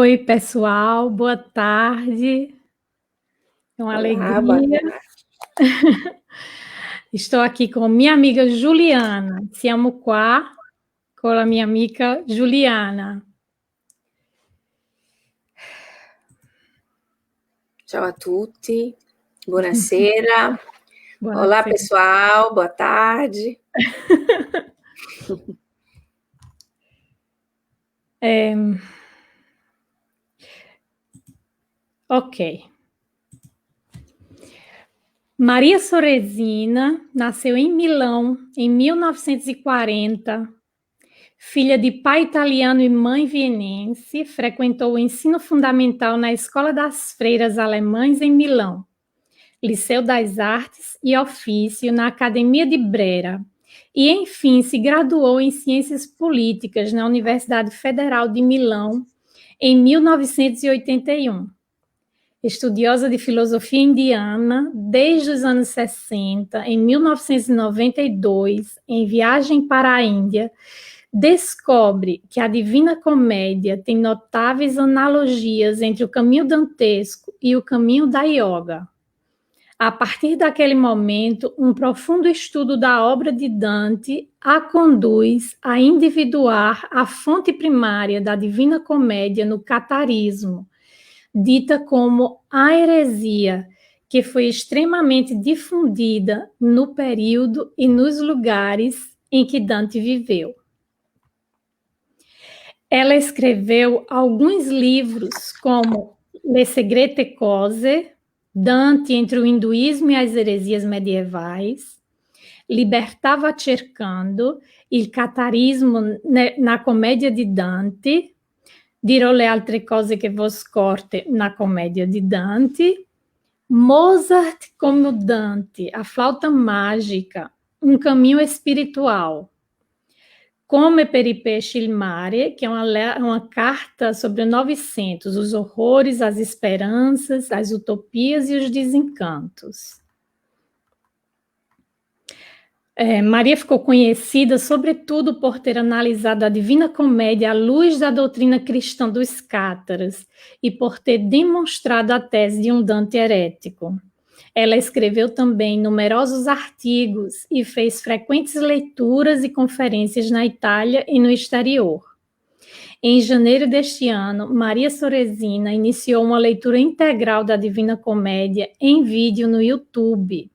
Oi, pessoal, boa tarde. É uma Olá, boa alegria. tarde. Estou aqui com minha amiga Juliana. Siamo qua con la mia amica Juliana. Ciao a tutti, buonasera. Olá, Buonasera. pessoal, boa tarde. Ok. Maria Sorresina nasceu em Milão em 1940. Filha de pai italiano e mãe vienense, frequentou o ensino fundamental na Escola das Freiras Alemãs em Milão, Liceu das Artes e Ofício na Academia de Brera e, enfim, se graduou em Ciências Políticas na Universidade Federal de Milão em 1981. Estudiosa de filosofia indiana desde os anos 60, em 1992, em viagem para a Índia, descobre que a Divina Comédia tem notáveis analogias entre o caminho dantesco e o caminho da yoga. A partir daquele momento, um profundo estudo da obra de Dante a conduz a individuar a fonte primária da Divina Comédia no catarismo, dita como a heresia, que foi extremamente difundida no período e nos lugares em que Dante viveu. Ela escreveu alguns livros como Le Segrete Cose, Dante entre o hinduísmo e as heresias medievais, Libertava cercando, Il catarismo na Comédia di Dante, Dirò le altre cose che vos scorte na Comédia di Dante, Mozart como Dante, A Flauta Mágica, Um Caminho Espiritual, Come per i pesci il mare, que é uma carta sobre o 900, os horrores, as esperanças, as utopias e os desencantos. Maria ficou conhecida, sobretudo, por ter analisado a Divina Comédia à luz da doutrina cristã dos cátaras e por ter demonstrado a tese de um Dante herético. Ela escreveu também numerosos artigos e fez frequentes leituras e conferências na Itália e no exterior. Em janeiro deste ano, Maria Sorresina iniciou uma leitura integral da Divina Comédia em vídeo no YouTube.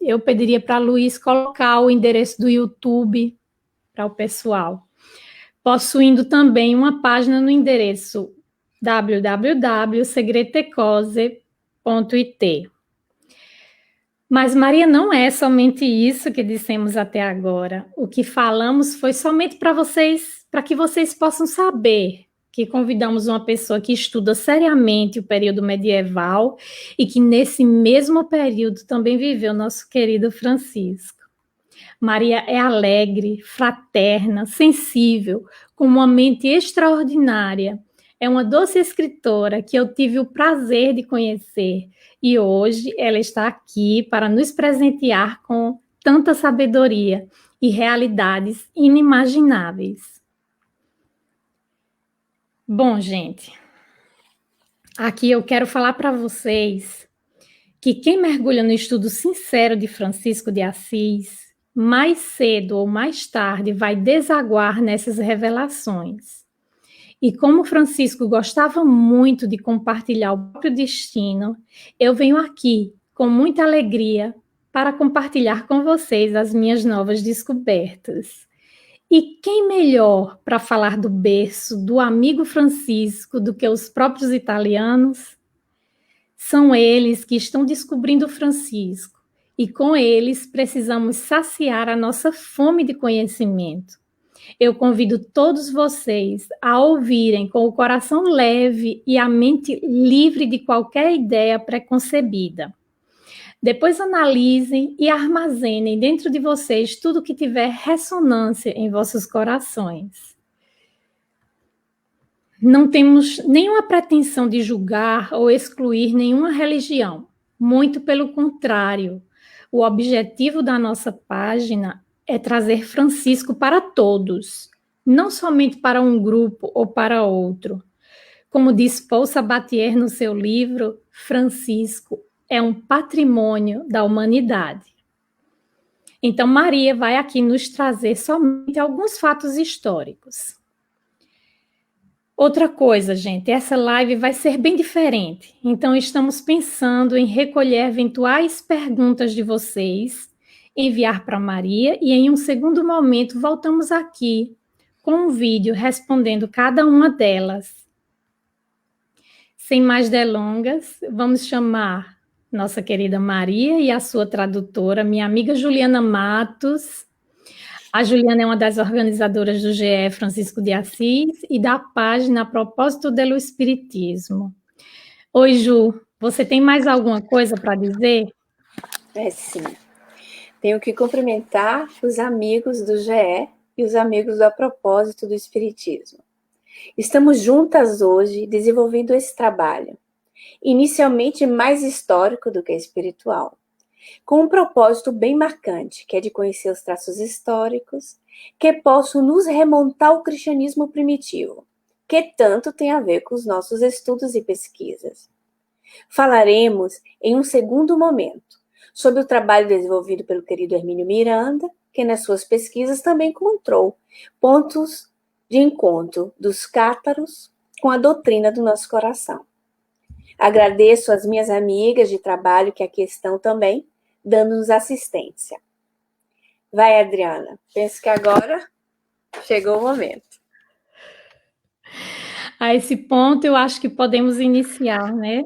Eu pediria para a Luiz colocar o endereço do YouTube para o pessoal, possuindo também uma página no endereço www.segretecose.it. Mas Maria não é somente isso que dissemos até agora. O que falamos foi somente para vocês, para que vocês possam saber que convidamos uma pessoa que estuda seriamente o período medieval e que nesse mesmo período também viveu nosso querido Francisco. Maria é alegre, fraterna, sensível, com uma mente extraordinária. É uma doce escritora que eu tive o prazer de conhecer e hoje ela está aqui para nos presentear com tanta sabedoria e realidades inimagináveis. Bom, gente, aqui eu quero falar para vocês que quem mergulha no estudo sincero de Francisco de Assis, mais cedo ou mais tarde vai desaguar nessas revelações. E como Francisco gostava muito de compartilhar o próprio destino, eu venho aqui com muita alegria para compartilhar com vocês as minhas novas descobertas. E quem melhor para falar do berço do amigo Francisco do que os próprios italianos? São eles que estão descobrindo Francisco e com eles precisamos saciar a nossa fome de conhecimento. Eu convido todos vocês a ouvirem com o coração leve e a mente livre de qualquer ideia preconcebida. Depois analisem e armazenem dentro de vocês tudo que tiver ressonância em vossos corações. Não temos nenhuma pretensão de julgar ou excluir nenhuma religião. Muito pelo contrário. O objetivo da nossa página é trazer Francisco para todos, não somente para um grupo ou para outro. Como diz Paul Sabatier no seu livro, Francisco é um patrimônio da humanidade. Então, Maria vai aqui nos trazer somente alguns fatos históricos. Outra coisa, gente, essa live vai ser bem diferente. Então, estamos pensando em recolher eventuais perguntas de vocês, enviar para Maria e, em um segundo momento, voltamos aqui com um vídeo respondendo cada uma delas. Sem mais delongas, vamos chamar nossa querida Maria e a sua tradutora, minha amiga Juliana Matos. A Juliana é uma das organizadoras do GE Francisco de Assis e da página A Propósito do Espiritismo. Oi, Ju, você tem mais alguma coisa para dizer? Sim. Tenho que cumprimentar os amigos do GE e os amigos do A Propósito do Espiritismo. Estamos juntas hoje desenvolvendo esse trabalho, inicialmente mais histórico do que espiritual, com um propósito bem marcante, que é de conhecer os traços históricos que possam nos remontar ao cristianismo primitivo, que tanto tem a ver com os nossos estudos e pesquisas. Falaremos, em um segundo momento, sobre o trabalho desenvolvido pelo querido Hermínio Miranda, que nas suas pesquisas também encontrou pontos de encontro dos cátaros com a doutrina do nosso coração. Agradeço às minhas amigas de trabalho que aqui estão também, dando-nos assistência. Vai, Adriana. Penso que agora chegou o momento. A esse ponto, eu acho que podemos iniciar, né?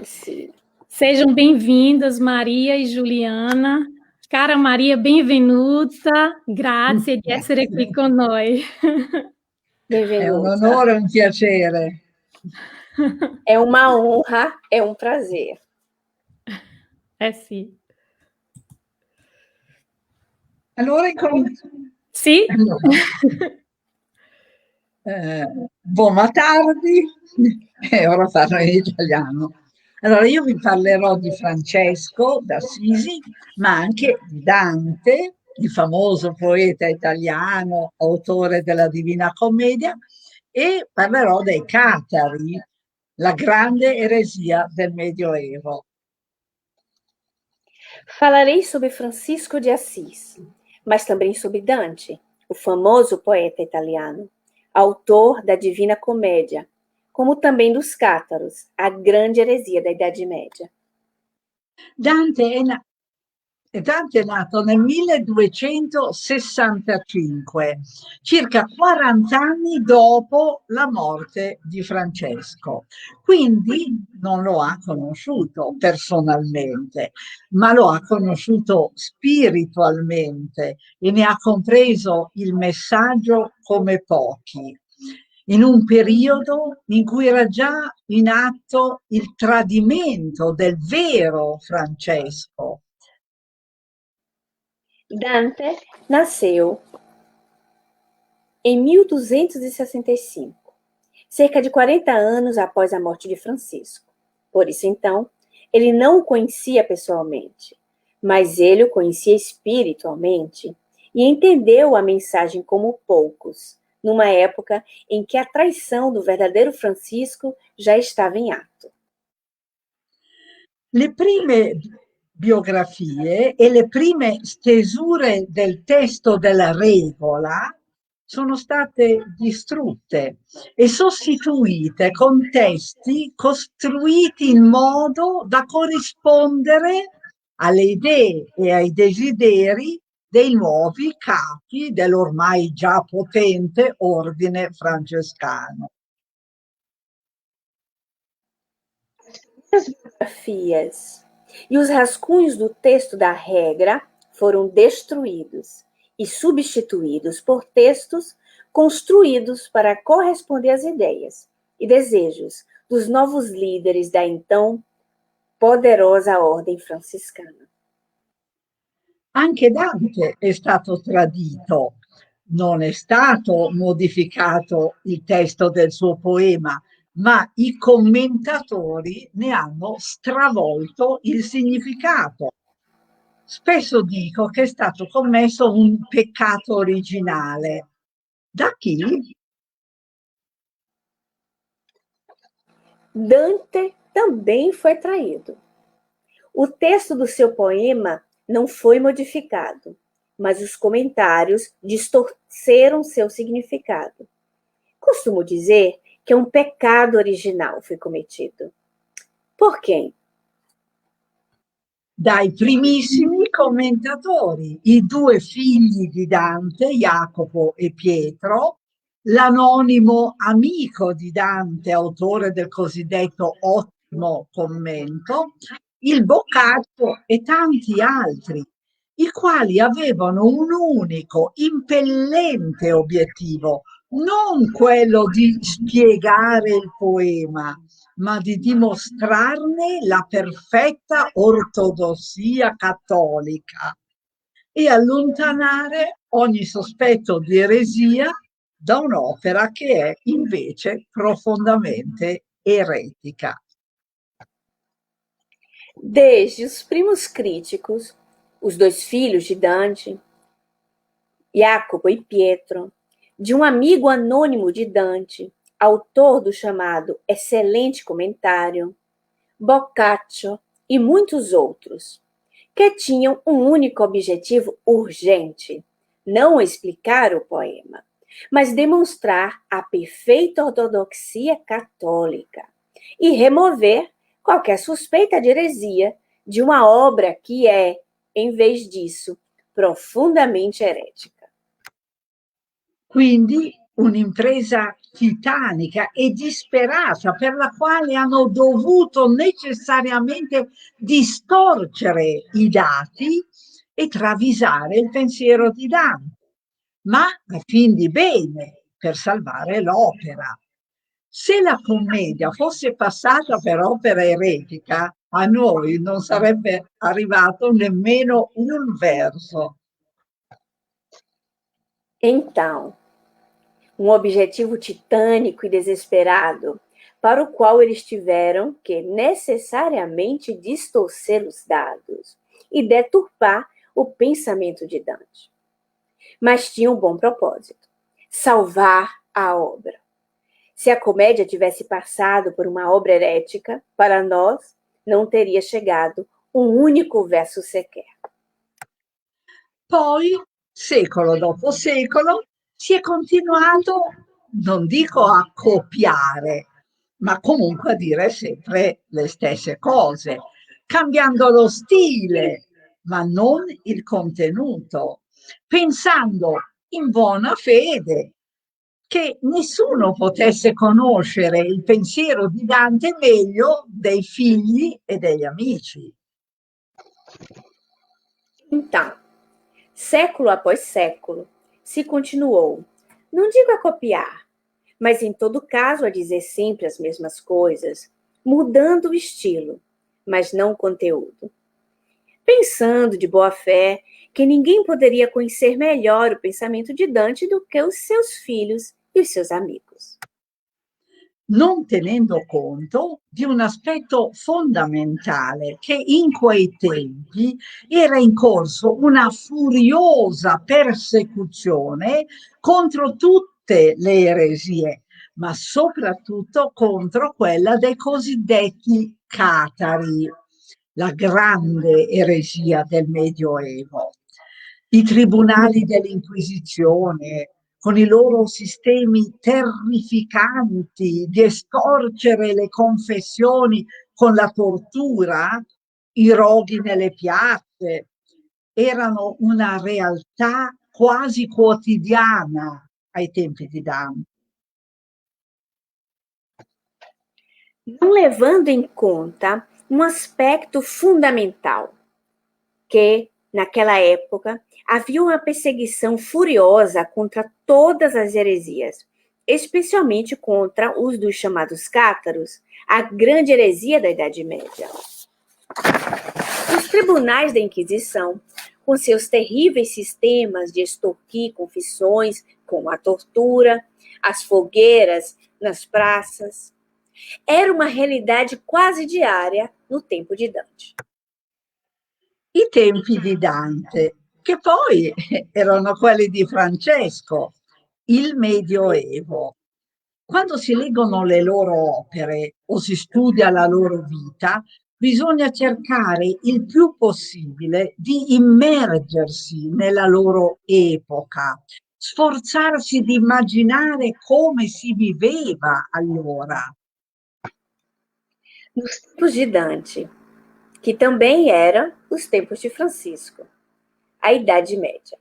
Sim. Sejam bem-vindas, Maria e Juliana. Cara Maria, benvenuta. Grazie di essere qui con noi. Benvenuta. È un onore e un piacere. É uma honra, é um prazer. Sì. Allora incominciamo. Sì? Buona tardi, e ora parlo in italiano. Allora io vi parlerò di Francesco d'Assisi, ma anche di Dante, il famoso poeta italiano, autore della Divina Commedia, e parlerò dei Catari, la grande eresia del Medioevo. Falarei sobre Francisco de Assis, mas também sobre Dante, o famoso poeta italiano, autor da Divina Comédia, como também dos cátaros, a grande heresia da Idade Média. Dante è nato nel 1265, circa 40 anni dopo la morte di Francesco. Quindi non lo ha conosciuto personalmente, ma lo ha conosciuto spiritualmente e ne ha compreso il messaggio come pochi, in un periodo in cui era già in atto il tradimento del vero Francesco. Dante nasceu em 1265, cerca de 40 anos após a morte de Francisco. Por isso, então, ele não o conhecia pessoalmente, mas ele o conhecia espiritualmente e entendeu a mensagem como poucos, numa época em que a traição do verdadeiro Francisco já estava em ato. Le prime biografie e le prime stesure del testo della regola sono state distrutte e sostituite con testi costruiti in modo da corrispondere alle idee e ai desideri dei nuovi capi dell'ormai già potente ordine francescano. As biografias e os rascunhos do texto da regra foram destruídos e substituídos por textos construídos para corresponder às ideias e desejos dos novos líderes da então poderosa ordem franciscana. Anche Dante è stato tradito, non è stato modificato il testo del suo poema, ma i commentatori ne hanno stravolto il significato. Spesso dico che è stato commesso un peccato originale. Da chi? Dante também foi traído. O texto do seu poema não foi modificado, mas os comentários distorceram seu significado. Costumo dizer que um pecado original foi cometido. Por quem? Dai primissimi commentatori, i due figli di Dante, Jacopo e Pietro, l'anonimo amico di Dante, autore del cosiddetto ottimo commento, il Boccaccio e tanti altri, i quali avevano un unico, impellente obiettivo, non quello di spiegare il poema, ma di dimostrarne la perfetta ortodossia cattolica e allontanare ogni sospetto di eresia da un'opera che è invece profondamente eretica. Desde os primos críticos, os dois filhos de Dante, Jacopo e Pietro, de um amigo anônimo de Dante, autor do chamado excelente comentário, Boccaccio e muitos outros, que tinham um único objetivo urgente: não explicar o poema, mas demonstrar a perfeita ortodoxia católica e remover qualquer suspeita de heresia de uma obra que é, em vez disso, profundamente erética. Quindi un'impresa titanica e disperata per la quale hanno dovuto necessariamente distorcere i dati e travisare il pensiero di Dante, ma a fin di bene per salvare l'opera. Se la commedia fosse passata per opera eretica, a noi non sarebbe arrivato nemmeno un verso. Então, um objetivo titânico e desesperado, para o qual eles tiveram que necessariamente distorcer os dados e deturpar o pensamento de Dante. Mas tinha um bom propósito: salvar a obra. Se a comédia tivesse passado por uma obra herética, para nós não teria chegado um único verso sequer. Poi, secolo dopo secolo, si è continuato, non dico a copiare, ma comunque a dire sempre le stesse cose, cambiando lo stile, ma non il contenuto, pensando in buona fede che nessuno potesse conoscere il pensiero di Dante meglio dei figli e degli amici. Então, século após século, se continuou, não digo a copiar, mas em todo caso a dizer sempre as mesmas coisas, mudando o estilo, mas não o conteúdo. Pensando de boa fé que ninguém poderia conhecer melhor o pensamento de Dante do que os seus filhos e os seus amigos. Non tenendo conto di un aspetto fondamentale, che in quei tempi era in corso una furiosa persecuzione contro tutte le eresie, ma soprattutto contro quella dei cosiddetti catari, la grande eresia del Medioevo. I tribunali dell'Inquisizione, con i loro sistemi terrificanti di estorcere le confessioni con la tortura, i roghi nelle piazze, erano una realtà quasi quotidiana ai tempi di Dante. Não levando em conta um aspecto fundamental, que, naquela época, havia uma perseguição furiosa contra todas as heresias, especialmente contra os dos chamados cátaros, a grande heresia da Idade Média. Os tribunais da Inquisição, com seus terríveis sistemas de extorquir confissões, como a tortura, as fogueiras nas praças, era uma realidade quase diária no tempo de Dante. I tempi di Dante, che poi erano quelli di Francesco, il Medioevo. Quando si leggono le loro opere o si studia la loro vita, bisogna cercare il più possibile di immergersi nella loro epoca, sforzarsi di immaginare come si viveva allora. Nos tempos de Dante, que também eram os tempos de Francisco, a Idade Média.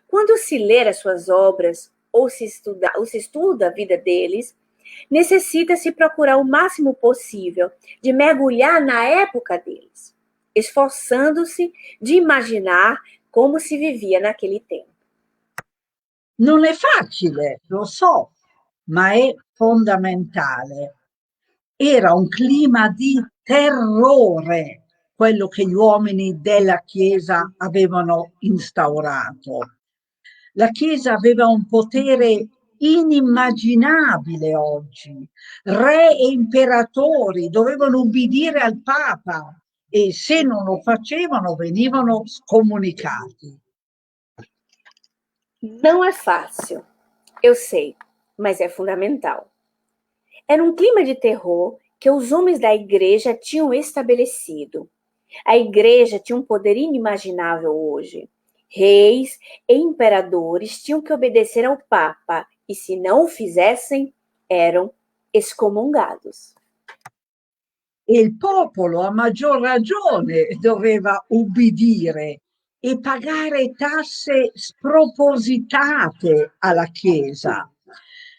Quando se lê as suas obras ou se estuda a vida deles, necessita-se procurar o máximo possível de mergulhar na época deles, esforçando-se de imaginar como si vivia naquele tempo. Non è facile, lo so, ma è fondamentale. Era un clima di terrore quello che gli uomini della Chiesa avevano instaurato. La Chiesa aveva un potere inimmaginabile oggi. Re e imperatori dovevano ubbidire al Papa e se non lo facevano venivano scomunicati. Não é fácil, eu sei, mas é fundamental. Era um clima de terror que os homens da igreja tinham estabelecido. A igreja tinha um poder inimaginável hoje. Reis e imperadores tinham que obedecer ao Papa e, se não o fizessem, eram excomungados. E il popolo, a maggior ragione, doveva ubbidire e pagare tasse spropositate alla Chiesa.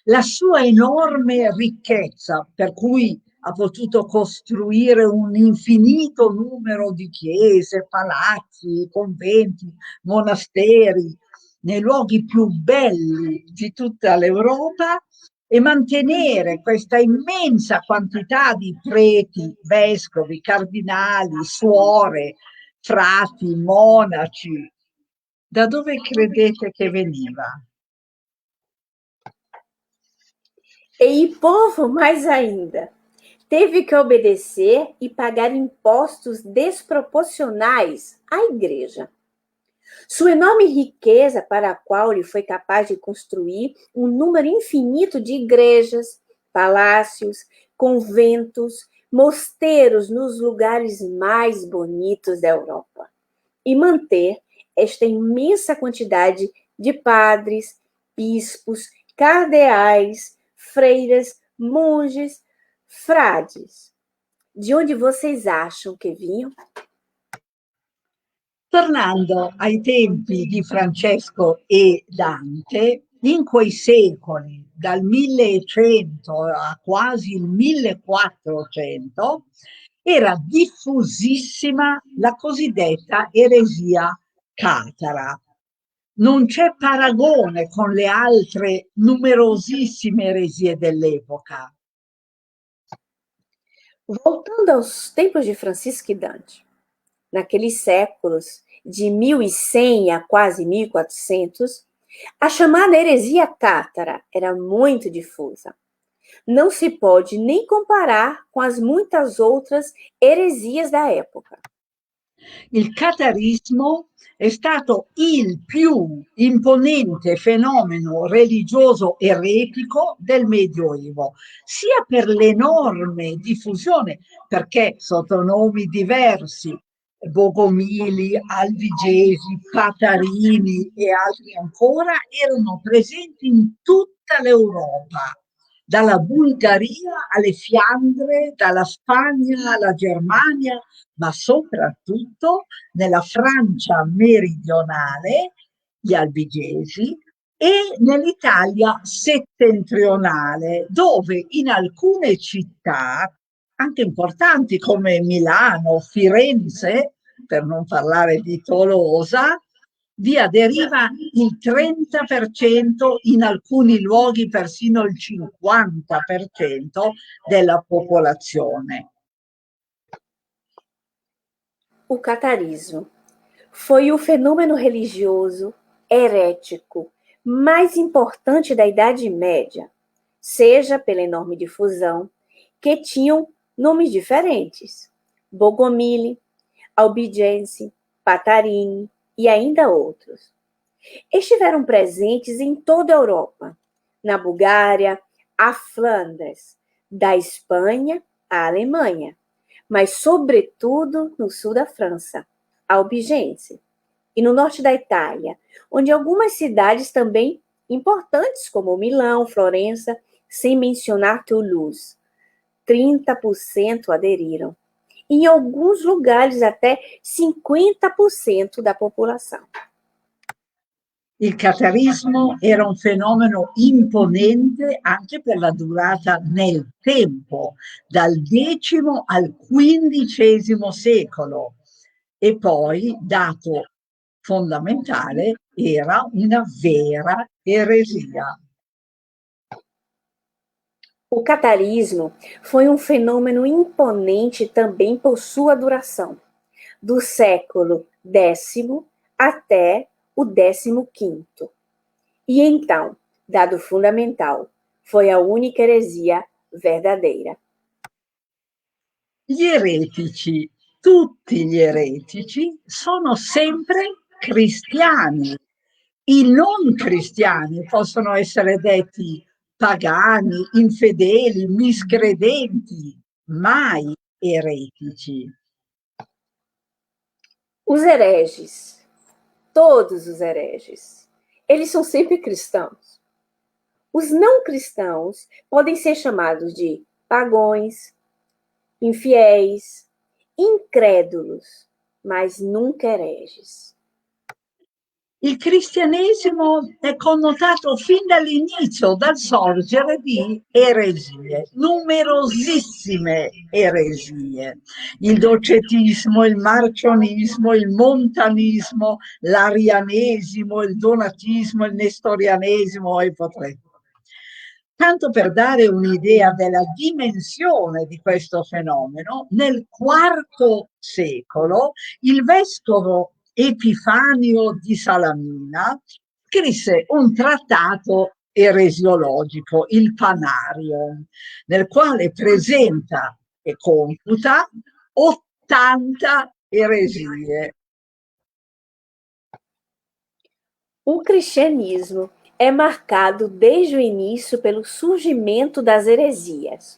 La sua enorme ricchezza, per cui ha potuto costruire un infinito numero di chiese, palazzi, conventi, monasteri, nei luoghi più belli di tutta l'Europa, e mantenere questa immensa quantità di preti, vescovi, cardinali, suore, frati, monaci. Da dove credete che veniva? E o povo, mais ainda, teve que obedecer e pagar impostos desproporcionais à igreja. Sua enorme riqueza, para a qual ele foi capaz de construir um número infinito de igrejas, palácios, conventos, mosteiros nos lugares mais bonitos da Europa, e manter esta imensa quantidade de padres, bispos, cardeais, freiras, monges, frades. De onde vocês acham que vinham? Tornando ai tempi di Francesco e Dante, in quei secoli, dal 1100 a quasi il 1400, era diffusissima la cosiddetta eresia catara. Non c'è paragone con le altre numerosissime eresie dell'epoca. Voltando aos tempos de Francisco e Dante, naqueles séculos de 1100 a quase 1400, a chamada heresia cátara era muito difusa. Não se pode nem comparar com as muitas outras eresias da época. Il catarismo è stato il più imponente fenomeno religioso eretico del Medioevo, sia per l'enorme diffusione, perché sotto nomi diversi, Bogomili, Albigesi, Patarini e altri ancora, erano presenti in tutta l'Europa, dalla Bulgaria alle Fiandre, dalla Spagna alla Germania, ma soprattutto nella Francia meridionale, gli albigesi, e nell'Italia settentrionale, dove in alcune città, anche importanti come Milano, Firenze, per non parlare di Tolosa, vi aderiva il 30%, in alcuni luoghi persino il 50% della popolazione. O catarismo foi o fenômeno religioso herético mais importante da Idade Média, seja pela enorme difusão, que tinham nomes diferentes: Bogomili, Albigense, Patarini e ainda outros. Estiveram presentes em toda a Europa, na Bulgária, a Flandres, da Espanha à Alemanha, mas sobretudo no sul da França, Albigense, e no norte da Itália, onde algumas cidades também importantes, como Milão, Florença, sem mencionar Toulouse, 30% aderiram. Em alguns lugares, até 50% da popolação. Il catarismo era un fenomeno imponente anche per la durata nel tempo, dal X al XV secolo. E poi, dato fondamentale, era una vera eresia. O catarismo foi um fenômeno imponente também por sua duração, do século X até o 15º. E então, dado fundamental, foi a única eresia verdadeira. Gli eretici, tutti gli eretici, sono sempre cristiani. I non cristiani possono essere detti pagani, infedeli, miscredenti, mai eretici. Os hereges, todos os hereges, eles são sempre cristãos. Os não cristãos podem ser chamados de pagões, infiéis, incrédulos, mas nunca hereges. Il cristianesimo è connotato fin dall'inizio, dal sorgere di eresie, numerosissime eresie. Il docetismo, il marcionismo, il montanismo, l'arianesimo, il donatismo, il nestorianesimo e potrei. Tanto per dare un'idea della dimensione di questo fenomeno, nel IV secolo il vescovo Epifanio di Salamina scrisse un trattato eresiologico, il Panarion, nel quale presenta e computa 80 eresie. O cristianismo é marcado desde o início pelo surgimento das heresias.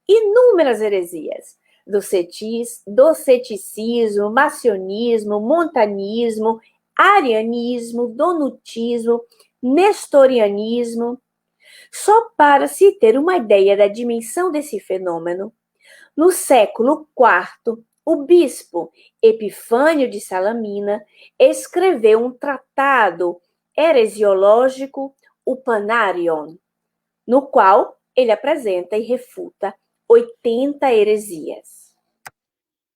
Inúmeras heresias, do ceticismo, macionismo, montanismo, arianismo, donatismo, nestorianismo. Só para se ter uma ideia da dimensão desse fenômeno, no século IV, o bispo Epifânio de Salamina escreveu um tratado heresiológico, o Panarion, no qual ele apresenta e refuta 80 eresias.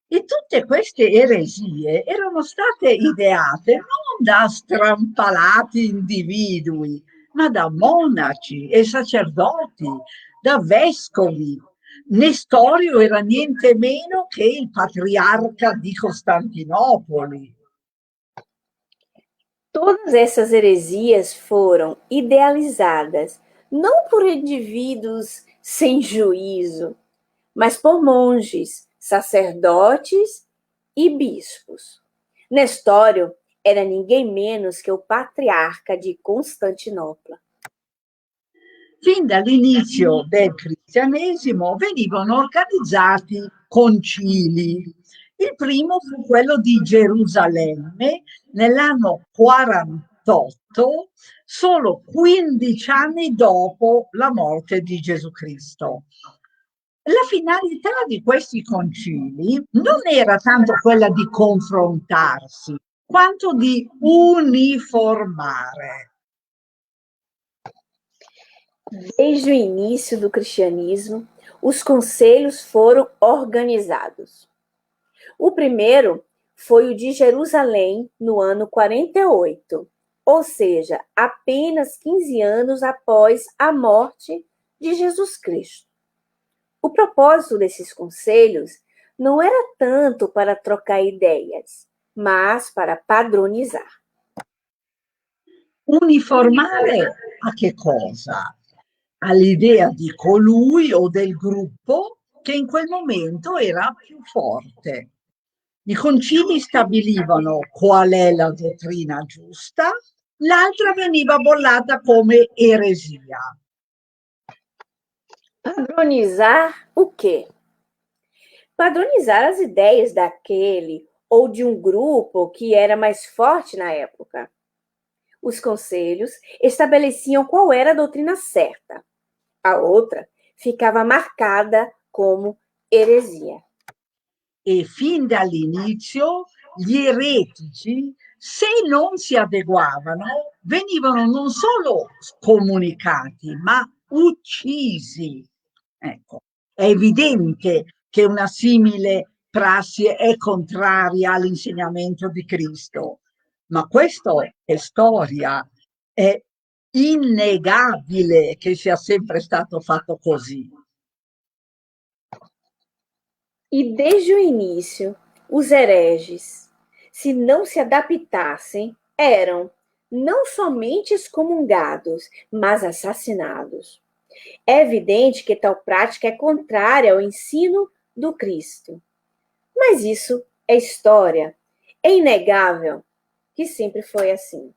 E tutte queste eresie erano state ideate non da strampalati individui, ma da monaci e sacerdoti, da vescovi. Nestorio era niente meno che il patriarca di Costantinopoli. Todas essas heresias foram idealizadas não por indivíduos sem juízo, mas por monges, sacerdotes e bispos. Nestório era ninguém menos que o patriarca de Costantinopla. Fin dall'inizio del cristianesimo venivano organizzati concili. Il primo fu quello di Gerusalemme nell'anno 48, solo 15 anni dopo la morte di Gesù Cristo. La finalità di questi concili non era tanto quella di confrontarsi, quanto di uniformare. Desde o início do cristianismo, os conselhos foram organizados. O primeiro foi o de Jerusalém, no ano 48, ou seja, apenas 15 anos após a morte de Jesus Cristo. O propósito desses conselhos não era tanto para trocar ideias, mas para padronizar. Uniformare a che cosa? All'idea di colui o del gruppo che in quel momento era più forte. I concili stabilivano qual è la dottrina giusta, l'altra veniva bollata come eresia. Padronizar o quê? Padronizar as ideias daquele ou de um grupo que era mais forte na época. Os conselhos estabeleciam qual era a doutrina certa. A outra ficava marcada como eresia. E fin dall'inizio gli eretici, se non si adeguavano, venivano non solo scomunicati, ma uccisi. Ecco, è evidente che una simile prassi è contraria all'insegnamento di Cristo, ma questo è storia, è innegabile che sia sempre stato fatto così. E desde o início, os hereges, se não se adaptassem, eram não somente excomungados, mas assassinados. É evidente que tal prática é contrária ao ensino do Cristo. Mas isso é história. É inegável que sempre foi assim.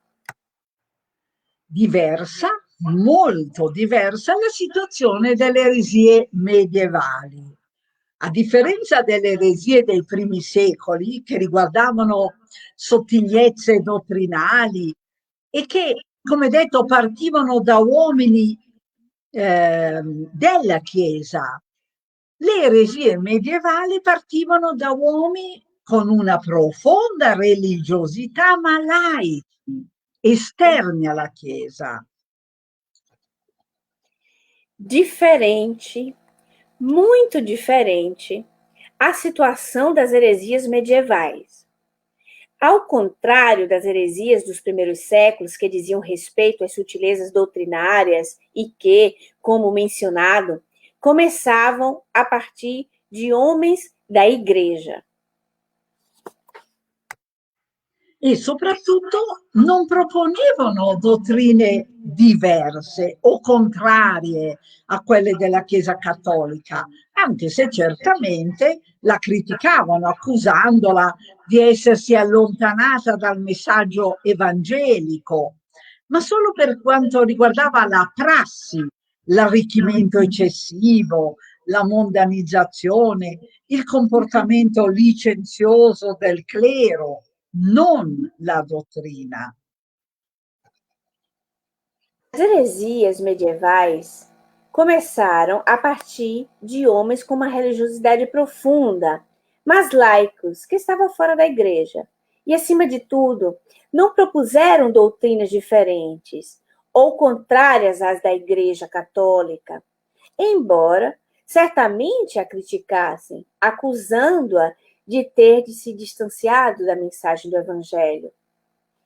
Diversa, molto diversa la situazione delle eresie medievali. A differenza delle eresie dei primi secoli, che riguardavano sottigliezze dottrinali e che, come detto, partivano da uomini della Chiesa, le eresie medievali partivano da uomini con una profonda religiosità, ma laici, esterni alla Chiesa. Diferente, muito diferente, a situação das heresias medievais. Ao contrário das heresias dos primeiros séculos, que diziam respeito às sutilezas doutrinárias e que, como mencionado, começavam a partir de homens da igreja. E soprattutto non proponevano dottrine diverse o contrarie a quelle della Chiesa cattolica, anche se certamente la criticavano, accusandola di essersi allontanata dal messaggio evangelico, ma solo per quanto riguardava la prassi, l'arricchimento eccessivo, la mondanizzazione, il comportamento licenzioso del clero, non la dottrina. As heresias medievais começaram a partir de homens com uma religiosidade profunda, mas laicos, que estavam fora da igreja. E, acima de tudo, não propuseram doutrinas diferentes ou contrárias às da Igreja Católica, embora certamente a criticassem, acusando-a de ter se distanciado da mensagem do Evangelho.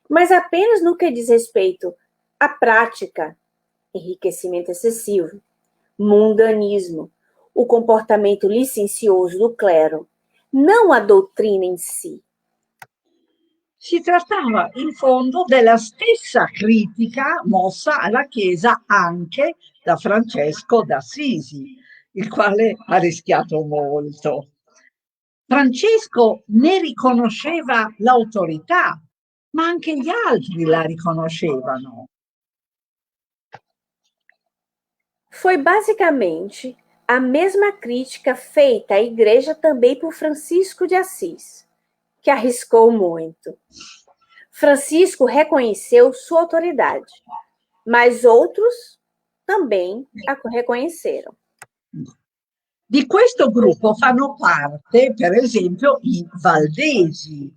Mas apenas no que diz respeito à prática, enriquecimento excessivo, mundanismo, o comportamento licencioso do clero, não a doutrina em si. Si trattava in fondo della stessa critica mossa alla Chiesa anche da Francesco d'Assisi, il quale ha rischiato molto. Francesco ne riconosceva l'autorità, ma anche gli altri la riconoscevano. Foi basicamente a mesma crítica feita à igreja também por Francisco de Assis, que arriscou muito. Francisco reconheceu sua autoridade, mas outros também a reconheceram. Di questo gruppo fanno parte, per esempio, i Valdesi,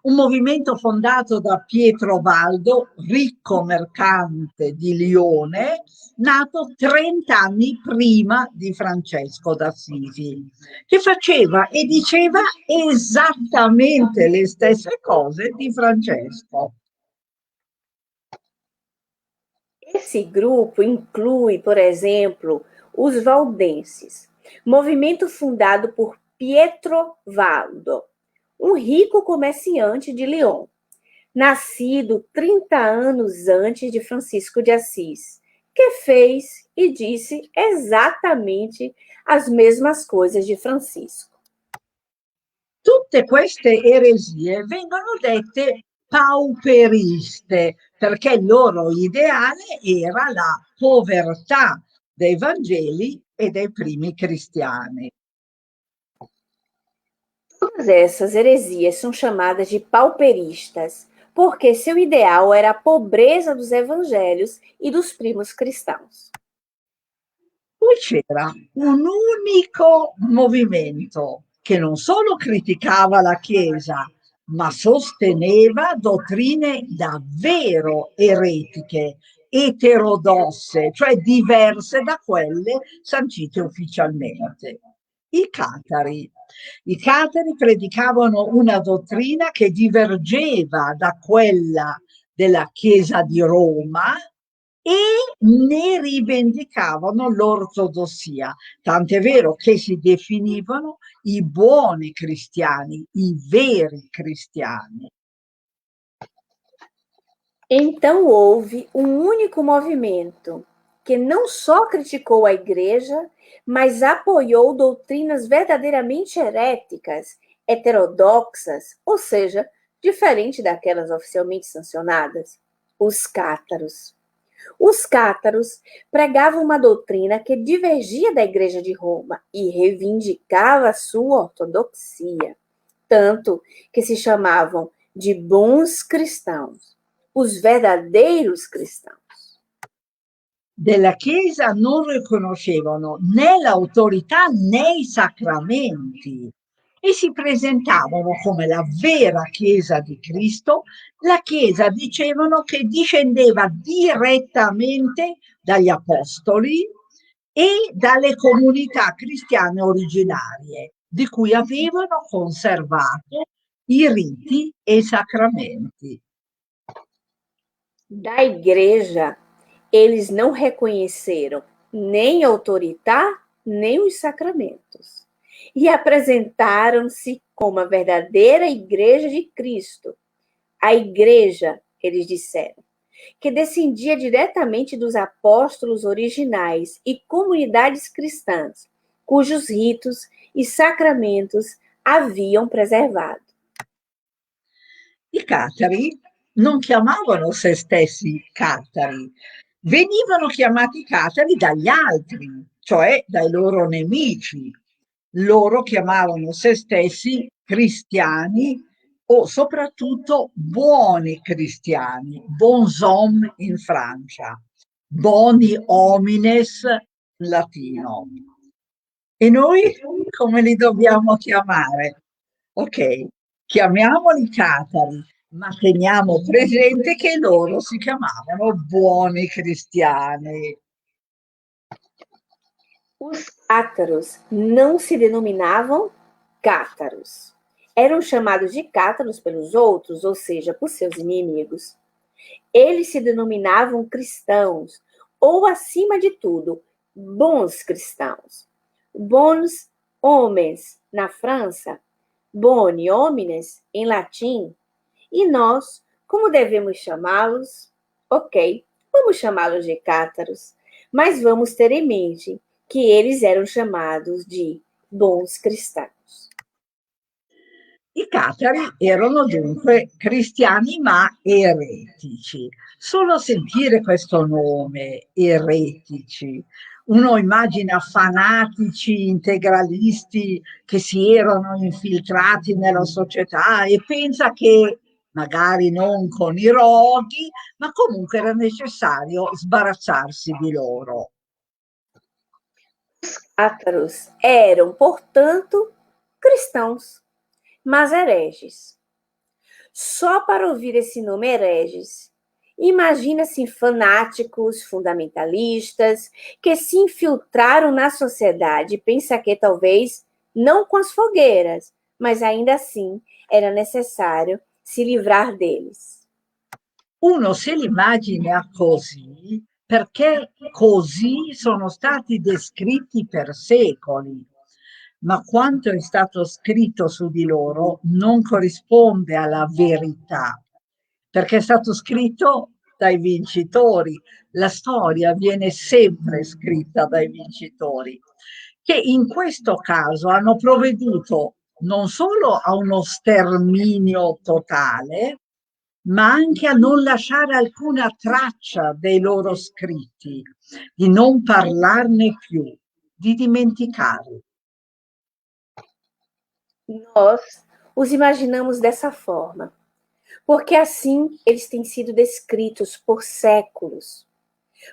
un movimento fondato da Pietro Valdo, ricco mercante di Lione, nato 30 anni prima di Francesco d'Assisi, che faceva e diceva esattamente le stesse cose di Francesco. Esse grupo inclui, por exemplo, os valdenses, movimento fundado por Pietro Valdo, um rico comerciante de Lyon, nascido 30 anos antes de Francisco de Assis, que fez e disse exatamente as mesmas coisas de Francisco. Tutte queste eresie vengono dette pauperiste, perché il loro ideale era la povertà dei Vangeli e dei primi cristiani. Todas essas heresias são chamadas de pauperistas, porque seu ideal era a pobreza dos evangelhos e dos primos cristãos. Poi c'era un unico movimento che non solo criticava la Chiesa, ma sosteneva dottrine davvero eretiche, eterodosse, cioè diverse da quelle sancite ufficialmente. I catari. I catari predicavano una dottrina che divergeva da quella della Chiesa di Roma e ne rivendicavano l'ortodossia, tant'è vero che si definivano i buoni cristiani, i veri cristiani. Então houve um único movimento que não só criticou a igreja, mas apoiou doutrinas verdadeiramente heréticas, heterodoxas, ou seja, diferente daquelas oficialmente sancionadas, os cátaros. Os cátaros pregavam uma doutrina que divergia da Igreja de Roma e reivindicava sua ortodoxia, tanto que se chamavam de bons cristãos, os verdadeiros cristãos. Della Chiesa non riconoscevano né l'autorità né i sacramenti e si presentavano come la vera Chiesa di Cristo. La Chiesa dicevano che discendeva direttamente dagli apostoli e dalle comunità cristiane originarie, di cui avevano conservato i riti e i sacramenti. Da igreja, eles não reconheceram nem a autoridade, nem os sacramentos. E apresentaram-se como a verdadeira igreja de Cristo. A igreja, eles disseram, que descendia diretamente dos apóstolos originais e comunidades cristãs, cujos ritos e sacramentos haviam preservado. I catari non chiamavano se stessi catari, venivano chiamati catari dagli altri, cioè dai loro nemici. Loro chiamavano se stessi cristiani o soprattutto buoni cristiani, bons hommes in Francia, boni homines in latino. E noi come li dobbiamo chiamare? Ok, chiamiamoli catari, ma teniamo presente che loro si chiamavano buoni cristiani. Os cátaros não se denominavam cátaros. Eram chamados de cátaros pelos outros, ou seja, por seus inimigos. Eles se denominavam cristãos, ou, acima de tudo, bons cristãos. Bons homens, na França, boni homines, em latim. E nós, como devemos chamá-los? Ok, vamos chamá-los de cátaros, mas vamos ter em mente que eles eram chamados de bons cristãos. I catari erano dunque cristiani ma eretici. Solo sentire questo nome, eretici, uno immagina fanatici integralisti che si erano infiltrati nella società e pensa che magari non con i roghi, ma comunque era necessario sbarazzarsi di loro. Cátaros eram, portanto, cristãos, mas hereges. Só para ouvir esse nome hereges, imagina-se fanáticos, fundamentalistas, que se infiltraram na sociedade e pensa que talvez não com as fogueiras, mas ainda assim era necessário se livrar deles. Uno se li immagina così perché così sono stati descritti per secoli, ma quanto è stato scritto su di loro non corrisponde alla verità, perché è stato scritto dai vincitori. La storia viene sempre scritta dai vincitori, che in questo caso hanno provveduto non solo a uno sterminio totale, ma anche a non lasciare alcuna traccia dei loro scritti, di non parlarne più, di dimenticarli. Nós os imaginamos dessa forma, porque assim eles têm sido descritos por séculos.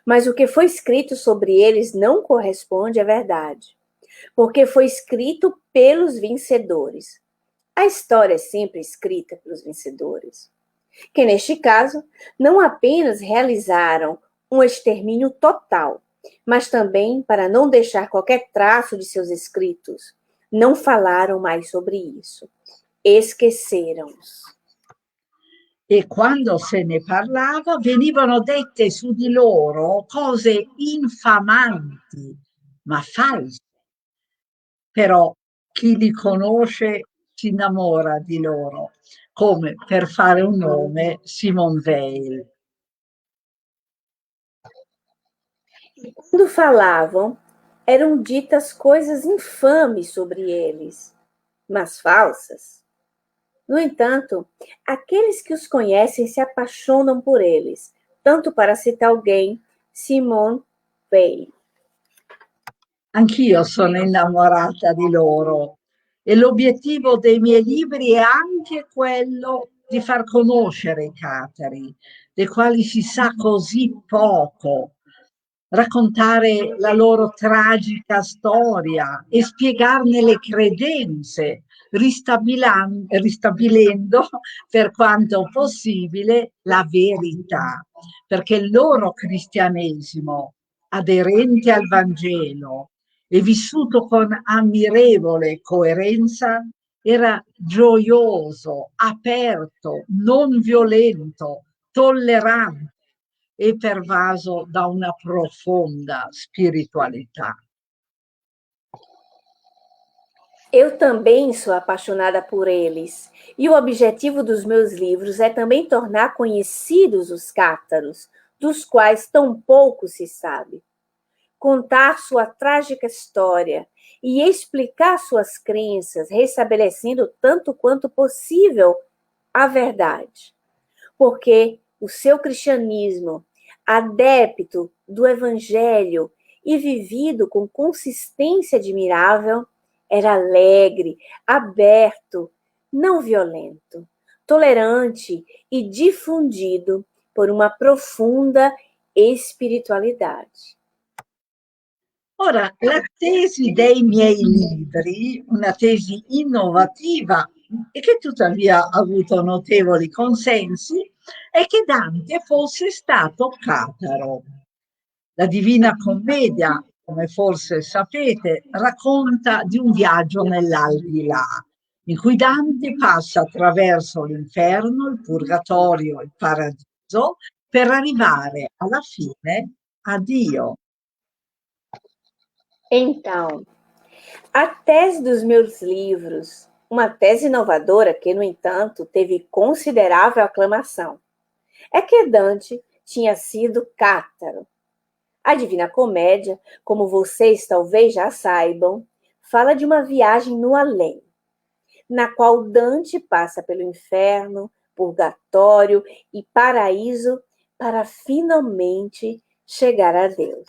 Mas o que foi escrito sobre eles não corresponde à verdade, porque foi escrito pelos vencedores. A história é sempre escrita pelos vencedores, que neste caso não apenas realizaram um extermínio total, mas também para não deixar qualquer traço de seus escritos, não falaram mais sobre isso. Esqueceram-os. E quando se ne parlava venivano dette su di loro cose infamanti, ma false. Però chi li conosce si innamora di loro, come per fare un nome Simone Weil. Quando falavam, eram ditas coisas infames sobre eles, mas falsas. No entanto, aqueles que os conhecem se apaixonam por eles, tanto para citar alguém, Simone Weil. Anch'io sono innamorata di loro e l'obiettivo dei miei libri è anche quello di far conoscere i catari, dei quali si sa così poco, raccontare la loro tragica storia e spiegarne le credenze, ristabilendo per quanto possibile la verità, perché il loro cristianesimo aderente al Vangelo e vissuto con ammirevole coerenza, era gioioso, aperto, non violento, tollerante e pervaso da una profonda spiritualità. Eu também sou apaixonada por eles, e o objetivo dos meus livros é também tornar conhecidos os cátaros, dos quais tão pouco se sabe. Contar sua trágica história e explicar suas crenças, restabelecendo tanto quanto possível a verdade. Porque o seu cristianismo, adepto do evangelho e vivido com consistência admirável, era alegre, aberto, não violento, tolerante e difundido por uma profunda espiritualidade. Ora, la tesi dei miei libri, una tesi innovativa e che tuttavia ha avuto notevoli consensi, è che Dante fosse stato cataro. La Divina Commedia, come forse sapete, racconta di un viaggio nell'aldilà, in cui Dante passa attraverso l'inferno, il purgatorio e il paradiso per arrivare alla fine a Dio. Então, a tese dos meus livros, uma tese inovadora que, no entanto, teve considerável aclamação, é que Dante tinha sido cátaro. A Divina Comédia, como vocês talvez já saibam, fala de uma viagem no além, na qual Dante passa pelo inferno, purgatório e paraíso para finalmente chegar a Deus.